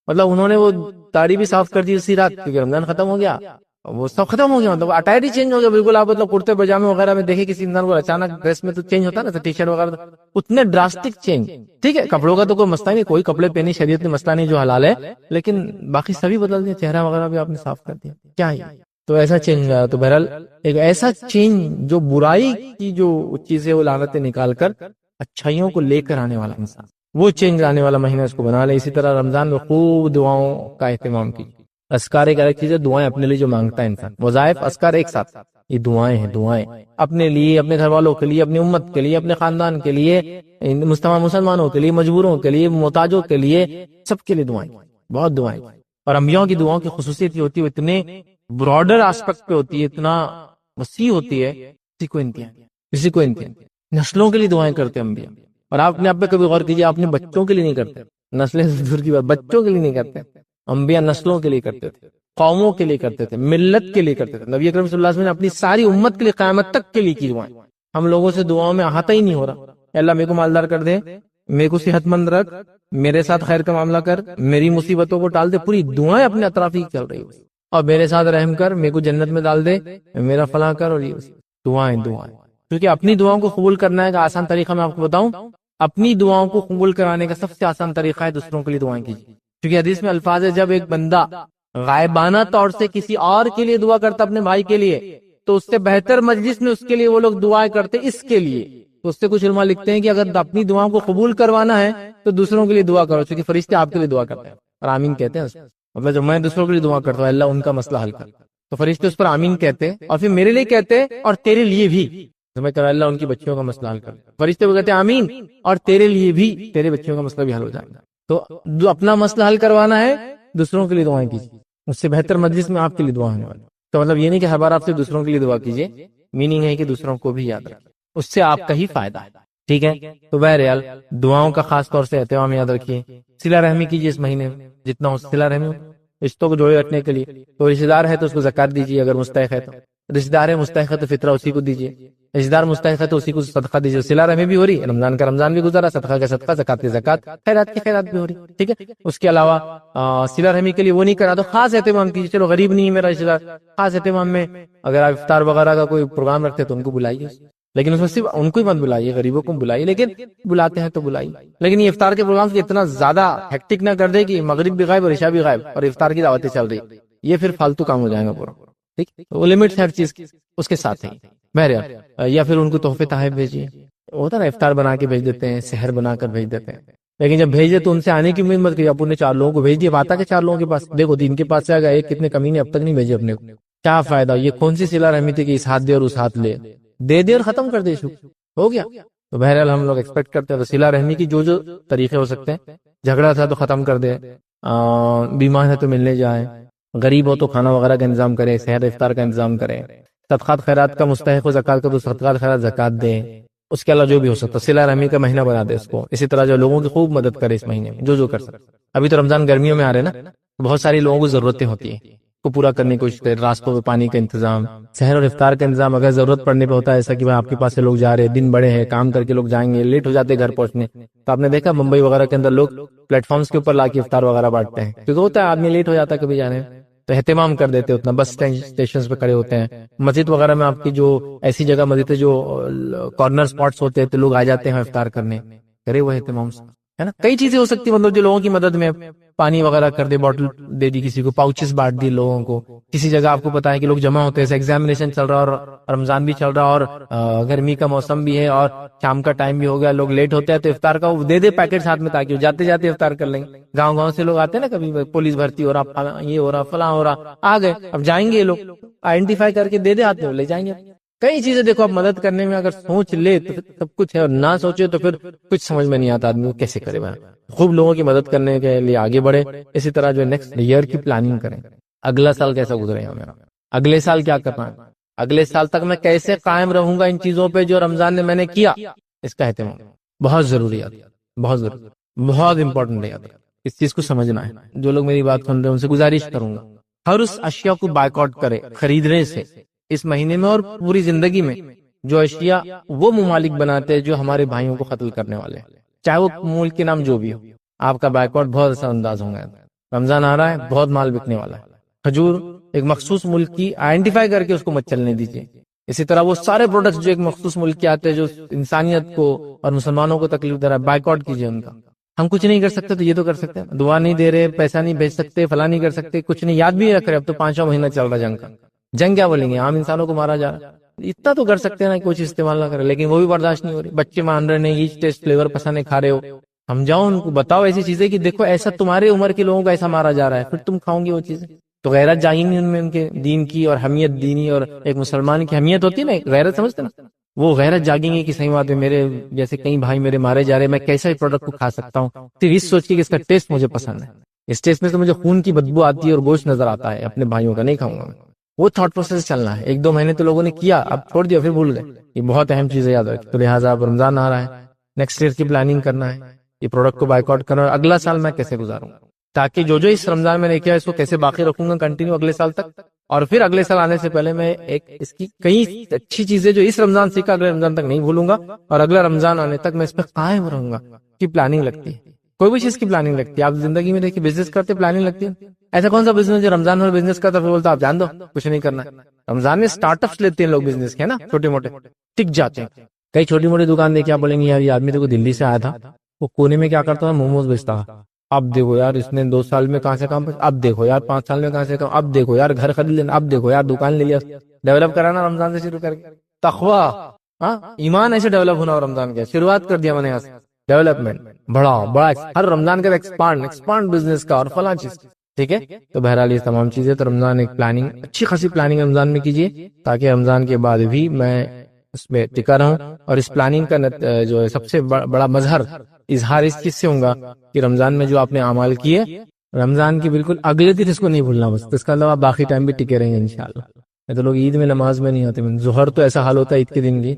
مطلب انہوں نے وہ داڑھی بھی صاف کر دی اسی رات, کیونکہ رمضان ختم ہو گیا, وہ سب ختم ہو گیا. مطلب اٹائر ہی چینج ہو گیا بالکل. آپ مطلب کرتے پاجامے وغیرہ میں دیکھیں کسی انسان کو اچانک ڈریس میں تو چینج ہوتا ہے نا, ٹی شرٹ وغیرہ, اتنے ڈراسٹک چینج. ٹھیک ہے کپڑوں کا تو کوئی مسئلہ نہیں, کوئی کپڑے پہنے شریعت میں مسئلہ نہیں جو حلال ہے, لیکن باقی سبھی بدل دیا, چہرہ وغیرہ بھی آپ نے صاف کر دیا, کیا ہے تو ایسا چینج ہوا. تو بہرحال ایک ایسا چینج جو برائی کی جو چیزیں وہ لعنتیں نکال کر اچھائیوں کو لے کر آنے والا انسان, وہ چینج آنے والا مہینہ اس کو بنا لے. اسی طرح رمضان میں خوب دعاؤں کا اہتمام کیجیے. اذکار ایک الگ چیز ہے, دعائیں اپنے لیے جو مانگتا ہے انسان, وظائف اذکار ایک ساتھ, یہ دعائیں ہیں. دعائیں اپنے لیے, اپنے گھر والوں کے لیے, اپنی امت کے لیے, اپنے خاندان کے لیے, مسلمانوں کے لیے, مجبوروں کے لیے, محتاجوں کے لیے, سب کے لیے دعائیں, بہت دعائیں. اور انبیاء کی دعاؤں کی خصوصیت یہ ہوتی ہے, وہ اتنے براڈر آسپیکٹ پہ ہوتی ہے, اتنا وسیع ہوتی ہے, کسی کو انتہا. نسلوں کے لیے دعائیں کرتے ہیں انبیاء. اور آپ اپنے آپ پہ کبھی غور کیجیے, آپ اپنے بچوں کے لیے نہیں کرتے, نسلیں دور کی بات, بچوں کے لیے نہیں کرتے. انبیاء نسلوں کے لیے کرتے تھے, قوموں کے لیے کرتے تھے, ملت کے لیے کرتے تھے. نبی اکرم صلی اللہ علیہ وسلم نے اپنی ساری امت کے لیے قیامت تک کے لیے کی دعائیں. ہم لوگوں سے دعاؤں میں احاطہ ہی نہیں ہو رہا. اللہ میرے کو مالدار کر دے, میرے کو صحت مند رکھ, میرے ساتھ خیر کا معاملہ کر, میری مصیبتوں کو ٹال دے, پوری دعائیں اپنے اطراف ہی چل رہی, اور میرے ساتھ رحم کر, میرے کو جنت میں ڈال دے, میرا فلاں کر, اور یہ دعائیں. کیونکہ اپنی دعاؤں کو قبول کرنا ہے کا آسان طریقہ میں آپ کو بتاؤں, اپنی دعاؤں کو قبول کرانے کا سب سے آسان طریقہ ہے دوسروں کے لیے دعائیں کیجیے. کیونکہ حدیث میں الفاظ ہے, جب ایک بندہ غائبانہ طور سے کسی اور کے لیے دعا کرتا اپنے بھائی کے لیے, تو اس سے بہتر مجلس میں اس کے لیے وہ لوگ دعائیں کرتے اس کے لیے. تو اس سے کچھ علماء لکھتے ہیں کہ اگر اپنی دعاؤں کو قبول کروانا ہے تو دوسروں کے لیے دعا کرو, کیونکہ فرشتے آپ کے لیے دعا کرتے ہیں اور آمین کہتے ہیں. مطلب جب میں دوسروں کے لیے دعا کرتا ہوں, اللہ ان کا مسئلہ حل کر, تو فرشتے اس پر آمین کہتے اور پھر میرے لیے کہتے اور تیرے لیے بھی, میں کہ اللہ ان کی بچیوں کا مسئلہ حل کر. فرشتے وہ کہتے ہیں آمین, اور تیرے لیے بھی, تیرے بچیوں کا مسئلہ بھی حل ہو جائے گا. تو جو اپنا مسئلہ حل کروانا ہے دوسروں کے لیے دعائیں کیجیے, اس سے بہتر مجلس میں آپ کے لیے دعا ہونے والی. تو مطلب یہ نہیں کہ ہر بار آپ سے دوسروں کے لیے دعا کیجیے, میننگ ہے کہ دوسروں کو بھی یاد رکھیں, اس سے آپ کا ہی فائدہ ہے. ٹھیک ہے, تو بہرحال دعاؤں کا خاص طور سے اہتمام یاد رکھیے. صلہ رحمی کیجیے اس مہینے میں جتنا ہو, صلہ رحمی رشتوں کو جوڑے رکھنے کے لیے. تو رشتہ دار ہے تو اس کو زکات دیجیے, اگر مستحق ہے تو. رشتہ دار ہے مستحق ہے تو فطرہ اسی کو دیجیے. رشتہ دار مستحق ہے تو اسی کو صدقہ دیجیے. صلہ رحمی بھی ہو رہی, رمضان کا رمضان بھی گزرا, صدقہ کا صدقہ, زکات کی زکات, خیرات کی خیرات بھی ہو رہی. ٹھیک ہے. اس کے علاوہ صلہ رحمی کے لیے وہ نہیں کرا تو خاص اہتمام کیجیے. چلو غریب نہیں ہے میرا رشتہ دار, خاص اہتمام میں اگر آپ افطار وغیرہ کا کوئی پروگرام رکھتے تو ان کو بلائیے, لیکن اس میں صرف ان کو ہی مت بلائیے, غریبوں کو بلائیے, لیکن بلاتے ہیں تو بلائیے. لیکن یہ افطار کے پروگرام سے اتنا زیادہ ہیکٹک نہ کر دے کہ مغرب بھی غائب اور عشاء بھی غائب اور افطار کی دعوتیں چل رہی, یہ پھر فالتو کام ہو جائے گا پورا. ٹھیک, وہ لمٹ ہے ہر چیز کی, اس کے ساتھ ہے بہرحال. یا پھر ان کو تحفے تحائف بھیجیے, ہوتا نا افطار بنا کے بھیج دیتے ہیں, سحر بنا کر بھیج دیتے ہیں, لیکن جب بھیجے تو ان سے آنے کی امید مت کریے. اپنے 4 لوگوں کو بھیج دیے, بات آ کے 4 لوگوں کے پاس, دیکھو دین کے پاس سے آ گیا, ایک کتنے کمینے اب تک نہیں بھیجے اپنے کو, کیا فائدہ. یہ کون سی صلہ رحمی تھی کہ اس ہاتھ دے اور اس ہاتھ لے, دے دے اور ختم کر دے, ہو گیا. تو بہرحال ہم لوگ ایکسپیکٹ کرتے ہیں صلہ رحمی کی جو طریقے ہو سکتے ہیں, جھگڑا تھا تو ختم کر دے, بیمار ہے تو ملنے جائے, غریب ہو تو کھانا وغیرہ کا انتظام کرے, سحر افطار کا انتظام کرے, صدقات خیرات کا مستحق ہو زکات کا تو صدقات خیرات زکات دے. اس کے علاوہ جو بھی ہو سکتا صلہ رحمی کا مہینہ بنا دے اس کو. اسی طرح جو لوگوں کی خوب مدد کرے اس مہینے میں, جو کر سکتا. ابھی تو رمضان گرمیوں میں آ رہے نا, بہت ساری لوگوں کو ضرورتیں ہوتی ہیں کو پورا کرنے کی کوشش کرے. راستوں میں پانی کا انتظام, سحر اور افطار کا انتظام اگر ضرورت پڑنے پہ ہوتا ہے, ایسا کہ آپ کے پاس سے لوگ جا رہے ہیں, دن بڑے ہیں, کام کر کے لوگ جائیں گے, لیٹ ہو جاتے ہیں گھر پہنچنے, تو آپ نے دیکھا ممبئی وغیرہ کے اندر لوگ پلیٹ فارمز کے اوپر لا کے افطار وغیرہ بانٹتے ہیں, کیونکہ ہوتا ہے آدمی لیٹ ہو جاتا ہے کبھی جانے میں, تو اہتمام کر دیتے اتنا. بس اسٹیشن پہ کھڑے ہوتے ہیں, مسجد وغیرہ میں آپ کی جو ایسی جگہ مسجد ہے جو کارنر سپاٹس ہوتے ہیں تو لوگ آ جاتے ہیں افطار کرنے, کرے وہ اہتمام ہے نا. کئی چیزیں ہو سکتی ہیں, مطلب جو لوگوں کی مدد میں, پانی وغیرہ کر دے, بوٹل دے دی کسی کو, پاؤچز بانٹ دی لوگوں کو. کسی جگہ آپ کو پتا ہے کہ لوگ جمع ہوتے ہیں, ایگزامینیشن چل رہا اور رمضان بھی چل رہا اور گرمی کا موسم بھی ہے اور شام کا ٹائم بھی ہو گیا, لوگ لیٹ ہوتے ہیں تو افطار کا وہ دے دے پیکٹ ہاتھ میں تاکہ جاتے جاتے افطار کر لیں گے. گاؤں سے لوگ آتے ہیں نا, کبھی پولیس بھرتی ہو رہا, یہ ہو رہا, فلاں ہو رہا, آ گئے, اب جائیں گے یہ لوگ, آئیڈینٹیفائی کر کے دے دے ہاتھ میں لے جائیں گے. کئی چیزیں دیکھو, اب مدد کرنے میں اگر سوچ لے تو سب کچھ ہے, اور نہ سوچے تو پھر کچھ سمجھ میں نہیں آتا آدمی کو کیسے کرے. خوب لوگوں کی مدد کرنے کے لیے آگے بڑھے. اسی طرح جو نیکسٹ ایئر کی پلاننگ کریں, اگلا سال کیسا گزرے گا میرا, اگلے سال کیا کرنا ہے, اگلے سال تک میں کیسے قائم رہوں گا ان چیزوں پہ جو رمضان میں نے کیا. اس کا اہتمام بہت ضروری ہے, بہت ضروری, بہت امپورٹنٹ ہے. اس چیز کو سمجھنا ہے. جو لوگ میری بات سن رہے ہیں ان سے گزارش کروں گا, ہر اس اشیاء کو بائیکاٹ کرے خریدنے سے اس مہینے میں اور پوری زندگی میں. جو اشیاء وہ ممالک بناتے ہیں جو ہمارے بھائیوں کو قتل کرنے والے, چاہے وہ ملک کے نام جو بھی ہو, آپ کا بائیکاٹ بہت اچھا انداز ہوگا. رمضان آ رہا ہے, بہت مال بکنے والا ہے. کھجور ایک مخصوص ملک کی آئیڈینٹیفائی کر کے اس کو مت چلنے دیجیے. اسی طرح وہ سارے پروڈکٹس جو ایک مخصوص ملک کے آتے ہیں جو انسانیت کو اور مسلمانوں کو تکلیف دے رہا ہے, بائیکاٹ کیجیے ان کا. ہم کچھ نہیں کر سکتے تو یہ تو کر سکتے ہیں, دعا نہیں دے رہے, پیسہ نہیں بھیج سکتے, فلاں نہیں کر سکتے, کچھ نہیں, یاد بھی نہیں رکھ رہے. اب تو 5واں مہینہ چل رہا جنگ کا, جنگ کیا بولیں گے, عام انسانوں کو مارا جا رہا ہے. اتنا تو کر سکتے ہیں نا, کچھ استعمال نہ کرے, لیکن وہ بھی برداشت نہیں ہو رہی. بچے مان رہے نہیں, ایچ ٹیسٹ فلیور پسند ہے, کھا رہے ہو. ہم جاؤ ان کو بتاؤ ایسی چیزیں کہ دیکھو ایسا تمہارے عمر کے لوگوں کو ایسا مارا جا رہا ہے, پھر تم کھاؤ گے وہ چیزیں, تو غیرت جائیں گی ان میں, ان کے دین کی اور حمیت دینی, اور ایک مسلمان کی حمیت ہوتی ہے نا, غیرت سمجھتے نا, وہ غیرت جاگیں گے کہ صحیح بات ہے, میرے جیسے کئی بھائی میرے مارے جا رہے ہیں, میں کیسا پروڈکٹ کو کھا سکتا ہوں, صرف اس سوچ کے کہ اس کا ٹیسٹ مجھے پسند ہے. اس ٹیسٹ میں تو مجھے خون کی بدبو آتی ہے اور گوشت نظر آتا ہے, اپنے بھائیوں کا نہیں کھاؤں گا. وہ تھاٹ پروسیس چلنا ہے. 1-2 مہینے تو لوگوں نے کیا, اب چھوڑ دیا, پھر بھول گئے. یہ بہت اہم چیز ہے, یاد رکھیں. تو لہٰذا اب رمضان آ رہا ہے, نیکسٹ ایئر کی پلاننگ کرنا ہے, یہ پروڈکٹ کو بائیکاٹ کرنا ہے. اگلا سال میں کیسے گزاروں گا, تاکہ جو اس رمضان میں نے کیا اس کو کیسے باقی رکھوں گا کنٹینیو اگلے سال تک, اور پھر اگلے سال آنے سے پہلے میں ایک اس کی کئی اچھی چیزیں جو اس رمضان سیکھا اگلے رمضان تک نہیں بھولوں گا, اور اگلا رمضان آنے تک میں اس پہ قائم رہوں گا. کی پلاننگ لگتی ہے, کوئی بھی چیز کی پلاننگ لگتی ہے. آپ زندگی میں دیکھیے بزنس کرتے پلاننگ لگتی ہے. ایسا کون سا بزنس جو رمضان میں بزنس کرتا پھر بولتا آپ جان دو کچھ نہیں کرنا. رمضان میں اسٹارٹ اپس لیتے ہیں لوگ بزنس کے, نا, چھوٹے موٹے ٹک جاتے ہیں. کئی چھوٹی موٹی دکان دیکھے آپ بولیں گے یار یہ آدمی تو دلی سے آیا تھا, وہ کونے میں کیا کرتا تھا, موموز بیچتا. اب دیکھو یار اس نے 2 سال میں کہاں سے کام, اب دیکھو یار 5 سال میں کہاں سے کام, اب دیکھو یار گھر خرید لینا, اب دیکھو یار دکان لے لیا. ڈیولپ کرانا رمضان سے شروع کر کے, تقویٰ, ایمان ایسے ڈیولپ ہونا رمضان کے, شروعات کر دیا میں نے یہاں سے. ڈیولپمنٹ بڑا ہر رمضان کا ایکسپانڈ بزنس کا اور فلاں چیز, ٹھیک ہے. تو بہرحال یہ تمام چیزیں, تو رمضان ایک پلاننگ, اچھی خاصی پلاننگ رمضان میں کیجیے, تاکہ رمضان کے بعد بھی میں اس میں ٹکا رہوں. اور اس پلاننگ کا جو سب سے بڑا مظہر اظہار اس چیز سے ہوگا کہ رمضان میں جو آپ نے اعمال کیے, رمضان کی بالکل اگلے دن اس کو نہیں بھولنا بس. اس کا علاوہ باقی ٹائم بھی ٹکے رہیں گے انشاءاللہ. تو لوگ عید میں نماز میں نہیں آتے, ظہر تو ایسا حال ہوتا ہے عید کے دن کی,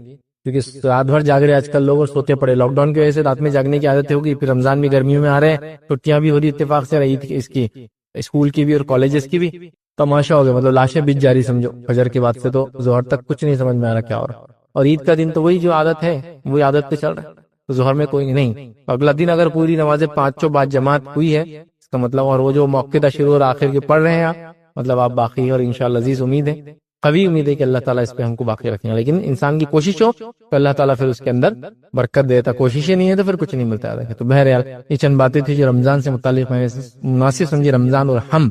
کیونکہ رات بھر جاگ رہے آج کل لوگ اور سوتے پڑے. لاک ڈاؤن کی وجہ سے رات میں جاگنے کی عادت ہوگی, پھر رمضان بھی گرمیوں میں آ رہے ہیں, چھٹیاں بھی ہو رہی اتفاق سے, عید کی, اس کی, اسکول کی بھی اور کالجز کی بھی. تماشا ہو گیا, مطلب لاشیں بیچ جاری سمجھو. فجر کے بعد سے تو ظہر تک کچھ نہیں سمجھ میں آ رہا کیا ہو رہا. اور عید کا دن تو وہی جو عادت ہے وہی عادت پہ چل رہا ہے. تو ظہر میں کوئی نہیں. اگلا دن اگر پوری نمازیں پانچوں بعد جماعت ہوئی ہے اس کا مطلب، اور وہ جو موقع شروع اور آخر کے پڑھ رہے ہیں آپ، مطلب آپ باقی. اور انشاءاللہ عزیز امید ہے، قوی امید ہے کہ اللہ تعالیٰ اس پہ ہم کو باقی رکھیں گے. لیکن انسان کی کوشش ہو تو اللہ تعالیٰ پھر اس کے اندر برکت دیتا. کوششیں نہیں ہے تو پھر کچھ نہیں ملتا ہے. تو بہرحال یہ چند باتیں تھی جو رمضان سے متعلق میں مناسب سمجھی. رمضان اور ہم،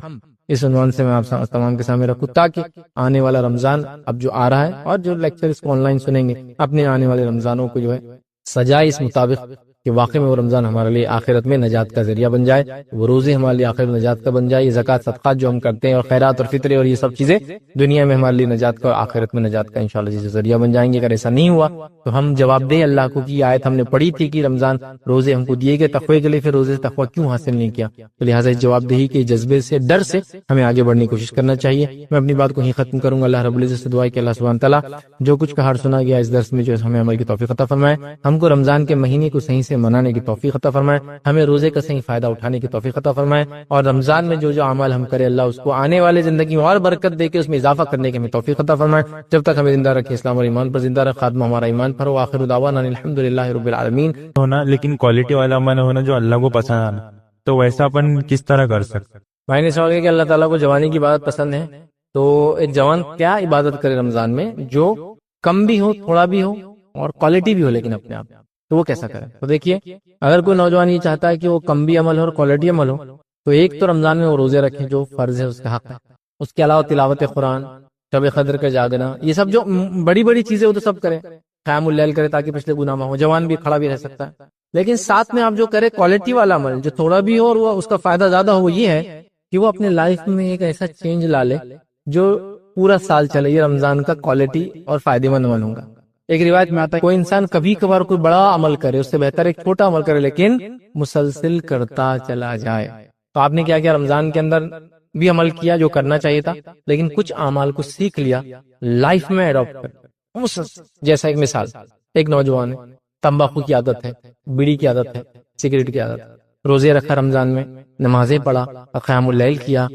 اس عنوان سے میں آپ تمام کے سامنے رکھوں تاکہ آنے والا رمضان اب جو آ رہا ہے، اور جو لیکچر اس کو آن لائن سنیں گے، اپنے آنے والے رمضانوں کو جو ہے سجائے اس مطابق کہ واقعی میں وہ رمضان ہمارے لیے آخرت میں نجات کا ذریعہ بن جائے، وہ روزے ہمارے لیے آخرت میں نجات کا بن جائے. یہ زکوٰۃ صدقات جو ہم کرتے ہیں اور خیرات اور فطرے اور یہ سب چیزیں دنیا میں ہمارے لیے نجات کا اور آخرت میں نجات کا انشاءاللہ جیسے ذریعہ بن جائیں گے. اگر ایسا نہیں ہوا تو ہم جواب دیں اللہ کو کہ آیت ہم نے پڑھی تھی کہ رمضان روزے ہم کو دیے گئے تقوی کے لیے، پھر روزے سے تقوی کیوں حاصل نہیں کیا. تو لہٰذا اس جواب دہی کے جذبے سے، ڈر سے ہمیں آگے بڑھنے کی کوشش کرنا چاہیے. میں اپنی بات کو ہی ختم کروں گا. اللہ رب العزت سے دعا ہے کہ اللہ سبحانہ تعالیٰ جو کچھ کہا سنا گیا اس درس میں جو ہمیں عمل کی توفیق عطا فرمائے، ہم کو رمضان کے مہینے کو صحیح سے منانے کی توفیق عطا فرمائے، ہمیں روزے کا صحیح فائدہ اٹھانے کی توفیق عطا فرمائے، اور رمضان میں جو اعمال ہم کرے اللہ اس کو آنے والے زندگی میں اور برکت دے کے اس میں اضافہ کرنے کی ہمیں توفیق عطا فرمائے. جب تک ہمیں زندہ رکھے اسلام اور ایمان پر زندہ رکھے، خاتمہ ہمارا ایمان پر ہو. آخر دعوانا الحمدللہ رب العالمین ہونا، لیکن کوالٹی والا عمل ہونا جو اللہ کو پسند آنا. تو ویسا اپن کس طرح کر سکتے؟ بھائی نے سوال کیا کہ اللہ تعالیٰ کو جوانی کی عبادت پسند ہے، تو ایک جوان کیا عبادت کرے رمضان میں جو کم بھی ہو، تھوڑا بھی ہو، اور کوالٹی بھی ہو لیکن اپنے آپ، تو وہ کیسا کرے؟ تو دیکھیے، اگر کوئی نوجوان یہ چاہتا ہے کہ وہ کم بھی عمل ہو اور کوالٹی عمل ہو، تو ایک تو رمضان میں وہ روزے رکھیں جو فرض ہے، اس کا حق ہے. اس کے علاوہ تلاوت قرآن، شب قدر کا جاگنا، یہ سب جو بڑی بڑی چیزیں وہ تو سب کرے. قیام اللیل کرے تاکہ پچھلے گناہ معاف ہو. جوان بھی کھڑا بھی رہ سکتا ہے، لیکن ساتھ میں آپ جو کرے کوالٹی والا عمل جو تھوڑا بھی ہو اور وہ اس کا فائدہ زیادہ ہو، وہ یہ ہے کہ وہ اپنے لائف میں ایک ایسا چینج لا لے جو پورا سال چلے. یہ رمضان کا کوالٹی اور فائدے مند عمل ہوگا. ایک روایت میں آتا ہے کوئی انسان کبھی کبھار کوئی بڑا عمل کرے، اس سے بہتر ایک چھوٹا عمل کرے لیکن مسلسل کرتا چلا جائے. تو آپ نے کیا کیا؟ رمضان کے اندر بھی عمل کیا جو کرنا چاہیے تھا، لیکن کچھ اعمال کو سیکھ لیا، لائف میں اڈاپٹ کر. جیسا ایک مثال، ایک نوجوان ہے، تمباکو کی عادت ہے، بیڑی کی عادت ہے، سگریٹ کی عادت ہے. روزے رکھا رمضان میں، نمازیں پڑھا، قیام اللیل کیا،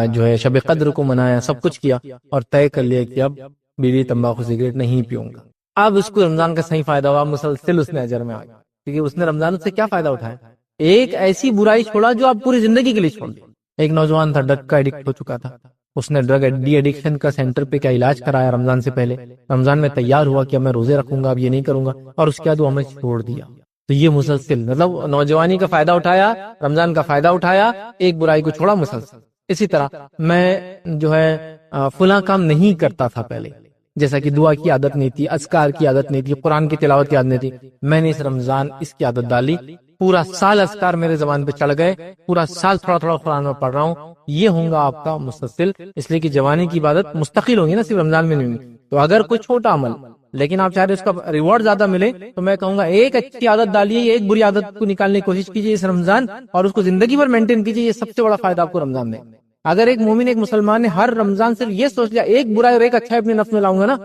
جو ہے شب قدر کو منایا، سب کچھ کیا، اور طے کر لیا کہ اب بیڑی تمباکو سگریٹ نہیں پیوں گا. اب اس کو رمضان کا صحیح فائدہ ہوا، مسلسل اس نے اجر میں آ گیا، کیونکہ اس نے رمضان سے کیا فائدہ اٹھایا؟ ایک ایسی برائی چھوڑا جو آپ پوری زندگی کے لیے چھوڑ دی. ایک نوجوان تھا، ڈرگ کا ایڈکٹ ہو چکا تھا، اس نے ڈرگ ڈی ایڈکشن کا سینٹر پہ کیا علاج کرایا رمضان سے پہلے. رمضان میں تیار ہوا کہ اب میں روزے رکھوں گا، اب یہ نہیں کروں گا، اور اس کے بعد وہ عمل چھوڑ دیا. تو یہ مسلسل مطلب نوجوانی کا فائدہ اٹھایا، رمضان کا فائدہ اٹھایا، ایک برائی کو چھوڑا مسلسل. اسی طرح میں جو ہے فلاں کام نہیں کرتا تھا پہلے، جیسا کہ دعا کی عادت نہیں تھی، اذکار کی عادت نہیں تھی، قرآن کی تلاوت کی عادت نہیں تھی، میں نے اس رمضان اس کی عادت ڈالی، پورا سال اذکار میرے زبان پہ چڑھ گئے، پورا سال تھوڑا تھوڑا قرآن میں پڑھ رہا ہوں. یہ ہوں گا آپ کا مسلسل، اس لیے کہ جوانی کی عبادت مستقل ہوگی نا، صرف رمضان میں نہیں ہوگی. تو اگر کوئی چھوٹا عمل لیکن آپ چاہ رہے اس کا ریوارڈ زیادہ ملے، تو میں کہوں گا ایک اچھی عادت ڈالیے، ایک بری عادت کو نکالنے کی کوشش کیجیے اس رمضان، اور اس کو زندگی بھر مینٹین کیجیے. یہ سب سے بڑا فائدہ آپ کو رمضان دے. اگر ایک مومن، ایک مسلمان نے ہر رمضان صرف یہ سوچ لیا ایک برائی اور ایک اچھائی اپنے نفس میں لاؤں گا نا،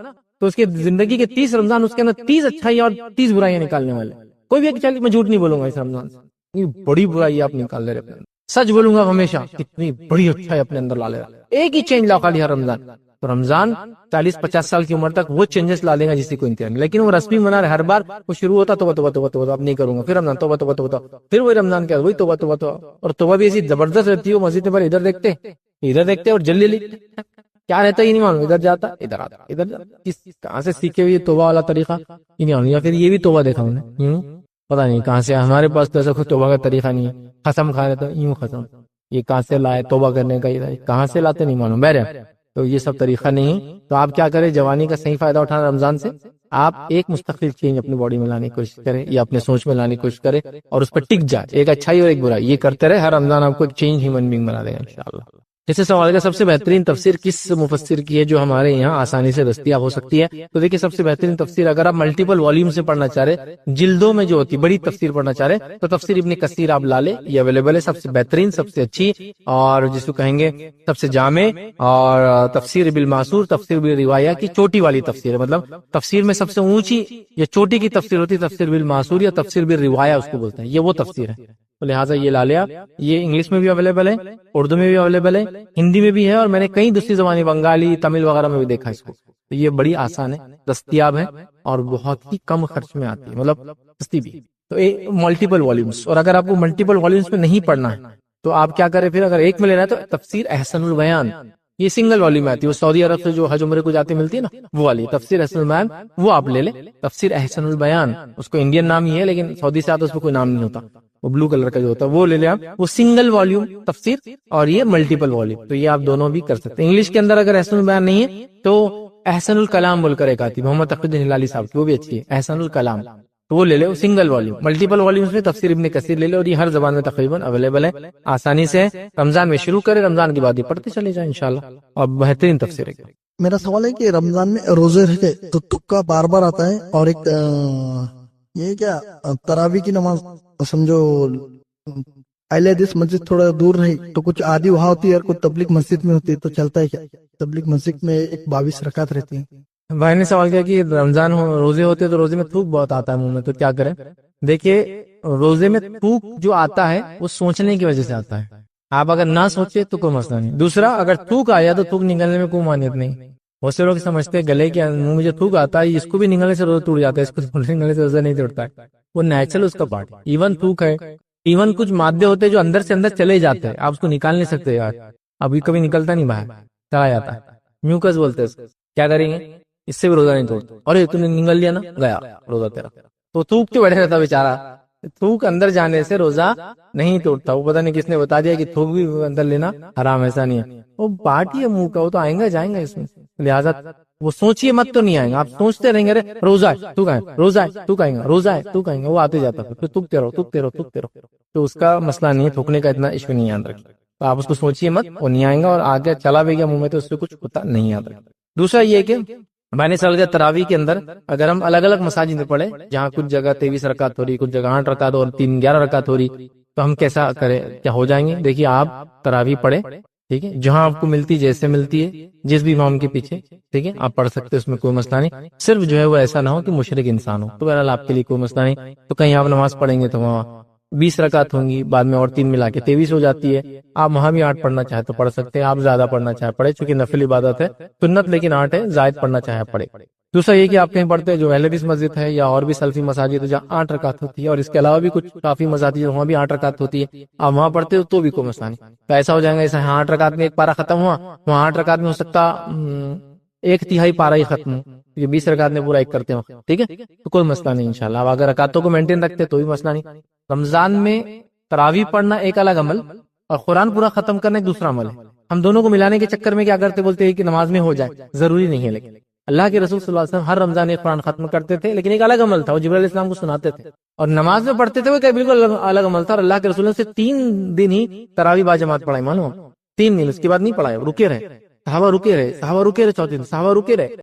تو اس کی زندگی کے 30 رمضان اس کے اندر 30 اچھائی اور 30 برائیاں نکالنے والے. کوئی بھی ایک چل میں جھوٹ نہیں بولوں گا اس رمضان سے، بڑی برائی آپ نکال لے رہے، سچ بولوں گا ہمیشہ، کتنی بڑی اچھائی اپنے اندر لا لے رہا. ایک ہی چینج لاؤ خالی ہر رمضان. تو رمضان 40-50 سال کی عمر تک وہ چینجز لا دے گا جس کی کوئی انتہا نہیں. لیکن وہ رسمی منا رہے، ہر بار وہ شروع ہوتا توبہ توبہ توبہ توبہ، اب نہیں کروں گا، پھر رمضان توبہ توبہ توبہ، پھر وہی رمضان کیا وہی توبہ توبہ توبہ. اور توبہ بھی ایسی زبردست رہتی ہے، وہ مسجد پر ادھر دیکھتے اور جلدی لکھتے، کیا رہتا ہی نہیں معلوم، ادھر جاتا ادھر آتا ادھر جاتا. کہاں سے سیکھے ہوئے توبہ والا طریقہ ہی نہیں معلوم، یا پھر یہ بھی توبہ دیکھا انہوں نے، پتا نہیں کہاں سے. ہمارے پاس تو ایسا کوئی توبہ کا طریقہ نہیں ہے، قسم کھا رہے تو یوں قسم، یہ کہاں سے لائے توبہ کرنے کا، کہاں سے لاتے نہیں معلوم. بہرحال تو یہ سب طریقہ نہیں. تو آپ کیا کریں، جوانی کا صحیح فائدہ اٹھانا رمضان سے، آپ ایک مستقل چینج اپنی باڈی میں لانے کی کوشش کریں یا اپنے سوچ میں لانے کی کوشش کریں اور اس پر ٹک جائے، ایک اچھائی اور ایک برائی، یہ کرتے رہے. ہر رمضان آپ کو ایک چینج ہیومن بینگ بنا دے گا انشاءاللہ. جیسے سوال کا سب سے بہترین تفسیر کس مفسر کی ہے جو ہمارے یہاں آسانی سے دستیاب ہو سکتی ہے؟ تو دیکھیے سب سے بہترین تفسیر اگر آپ ملٹیپل والیوم سے پڑھنا چاہ رہے، جلدوں میں جو ہوتی بڑی تفسیر پڑھنا چاہ رہے، تو تفسیر ابن کثیر آپ لا لے، یہ اویلیبل ہے، سب سے بہترین، سب سے اچھی، اور جس کو کہیں گے سب سے جامع. اور تفسیر بالمعصور، تفسیر بالروایہ کی چوٹی والی تفسیر ہے، مطلب تفسیر میں سب سے اونچی یا چوٹی کی تفسیر ہوتی ہے تفسیر بالمعصور یا تفسیر بالروایہ اس کو بولتے ہیں، یہ وہ تفسیر ہے. تو لہٰذا یہ لا لیا. یہ انگلش میں بھی اویلیبل ہے, اردو میں بھی اویلیبل ہے, ہندی میں بھی ہے, اور میں نے کئی دوسری زبانیں بنگالی تمل وغیرہ میں بھی دیکھا اس کو. تو یہ بڑی آسان ہے, دستیاب ہے, اور بہت ہی کم خرچ میں آتی ہے, مطلب سستی بھی. تو ملٹیپل والیومز, اور اگر آپ کو ملٹیپل والیومز میں نہیں پڑھنا ہے تو آپ کیا کریں پھر, اگر ایک میں لینا ہے تو تفسیر احسن البیان, یہ سنگل والی میں آتی ہے, وہ سعودی عرب سے جو حج عمرے کو جاتے ملتی ہے نا, وہ والی تفسیر احسن البیان, وہ آپ لے لیں. تفسیر احسن البیان, اس کو انڈین نام ہی ہے لیکن سعودی سے آتا اس میں کوئی نام نہیں ہوتا, وہ بلو کلر کا جو ہوتا ہے وہ لے لیں آپ. وہ سنگل والیوم تفسیر, اور یہ ملٹیپل والیوم, تو یہ آپ دونوں بھی کر سکتے ہیں. انگلش کے اندر اگر احسن البیان نہیں ہے تو احسن الکلام بول کر ایک آتی ہے محمد تقی الدین ہلالی صاحب کی, وہ بھی اچھی ہے, احسن الکلام, تو وہ لے لے, سنگل والیوم. ملٹیپل والیومز میں تفسیر ابن کثیر لے لے, اور یہ ہر زبان میں تقریباً اویلیبل ہے, آسانی سے. رمضان میں شروع کرے, رمضان کے بعد یہ پڑھتے چلے جائیں انشاءاللہ, اور بہترین تفسیر ہے. میرا سوال ہے کہ رمضان میں روزے رہتے تو تکا بار بار آتا ہے, اور ایک یہ کیا تراویح کی نماز سمجھو اہل حدیث مسجد تھوڑا دور رہی تو کچھ آدھی وہاں ہوتی ہے اور کچھ تبلیغ مسجد میں ہوتی ہے, تو چلتا ہے کیا؟ تبلیغ مسجد میں ایک 22 رکعت رہتی ہے. بھائی نے سوال کیا کہ رمضان روزے ہوتے تو روزے میں تھوک بہت آتا ہے منہ میں, تو کیا کریں؟ دیکھیے, روزے میں تھوک جو آتا ہے وہ سوچنے کی وجہ سے آتا ہے. آپ اگر نہ سوچے تو کوئی مسئلہ نہیں. دوسرا, اگر تھوک آیا تو تھوک نکلنے میں کوئی مانیت نہیں. بہت سے لوگ سمجھتے ہیں گلے کے منہ میں جو تھوک آتا ہے اس کو بھی نکلنے سے روزہ ٹوٹ جاتا ہے, اس کو نکلنے سے روزہ نہیں ٹوٹتا ہے, وہ نیچرل اس کا پارٹ. ایون تھوک ہے, ایون کچھ مادے ہوتے ہیں جو اندر سے اندر چلے جاتے ہیں, آپ اس کو نکال نہیں سکتے یار, ابھی کبھی نکلتا نہیں باہر, چلا جاتا ہے, میوکس بولتے ہیں. کیا کریں گے؟ اس سے بھی روزہ نہیں توڑتا. اور تو نے نگل لیا نا, گیا روزہ تیرا. تو تھوک کے بیٹھے رہتا بیچارہ, تھوک اندر جانے سے روزہ نہیں توڑتا. وہ پتہ نہیں کس نے بتا دیا کہ تھوک بھی اندر لینا حرام, ایسا نہیں ہے. وہ پارٹ ہی ہے منہ کا, وہ تو آئیں گا جائیں گا اس میں, لہٰذا وہ سوچیے مت تو نہیں آئیں گا. آپ سوچتے رہیں گے روزہ ہے تو کہیں, روزہ ہے تو کہیں گا, روزہ ہے تو کہیں گا, وہ آتے جاتا پھر تھوکتے رہو تھوکتے رہو تھوکتے رہو. تو اس کا مسئلہ نہیں ہے, تھوکنے کا اتنا ایشو نہیں یاد رکھیں. تو آپ اس کو سوچیے مت, وہ نہیں آئیں گا, اور آگے چلا بھی گیا منہ میں تو اس سے کچھ ہوتا نہیں یاد رکھیں. دوسرا یہ کہ میں نے سمجھا تراویح کے اندر اگر ہم الگ الگ مساجد میں پڑھے, جہاں کچھ جگہ 23 رکعت ہو رہی, کچھ جگہ 8 رکعت اور 3 11 رکعت ہو رہی, تو ہم کیسا کریں, کیا ہو جائیں گے؟ دیکھیے, آپ تراویح پڑھے, ٹھیک ہے, جہاں آپ کو ملتی جیسے ملتی ہے, جس بھی امام کے پیچھے, ٹھیک ہے, آپ پڑھ سکتے, اس میں کوئی مسئلہ نہیں. صرف جو ہے وہ ایسا نہ ہو کہ مشرک انسان ہو, تو بہرحال آپ کے لیے کوئی مسئلہ نہیں. تو کہیں آپ نماز پڑھیں گے تو وہاں 20 رکعت ہوں گی, بعد میں اور 3 ملا کے 23 ہو جاتی ہے. آپ وہاں بھی 8 پڑھنا چاہے تو پڑھ سکتے ہیں, آپ زیادہ پڑھنا چاہے پڑھے, چونکہ نفل عبادت ہے, سنت لیکن 8 ہے, زائد پڑھنا چاہے پڑھے. دوسرا یہ کہ آپ کہیں پڑھتے ہیں جو اہل حدیث مسجد ہے یا اور بھی سلفی مساجد ہے جہاں 8 رکعت ہوتی ہے, اور اس کے علاوہ بھی کچھ کافی مساجد وہاں بھی 8 رکعت ہوتی ہے, آپ وہاں پڑھتے ہو تو بھی کوئی مسئلہ نہیں. تو ایسا ہو جائے گا, ایسا 8 رکعت میں ایک پارا ختم ہوا, وہاں 8 رکعت میں ہو سکتا 1/3 پارا ہی ختم ہو, یہ 20 رکعت میں پورا ایک کرتے ہو, ٹھیک ہے, تو کوئی مسئلہ نہیں انشاءاللہ. اب اگر رکعتوں کو مینٹین رکھتے تو بھی مسئلہ نہیں. رمضان میں تراویح پڑھنا ایک الگ عمل, اور قرآن پورا ختم کرنا ایک دوسرا عمل ہے. ہم دونوں کو ملانے کے چکر میں کیا کرتے, بولتے ہیں کہ نماز میں ہو جائے, ضروری نہیں ہے. لیکن اللہ کے رسول صلی اللہ علیہ وسلم ہر رمضان ایک قرآن ختم کرتے تھے, لیکن ایک الگ عمل تھا, وہ جبرائیل علیہ السلام کو سناتے تھے, اور نماز میں پڑھتے تھے وہ کہ بالکل الگ عمل تھا. اور اللہ کے رسول نے صرف 3 دن ہی تراویح با جماعت پڑھائی, معلوم 3 دن, اس کے بعد نہیں پڑھائے, رکے رہے صحابہ, رکے رہے صحابہ, رکے رہے 4 دن صحابہ رکے رہے.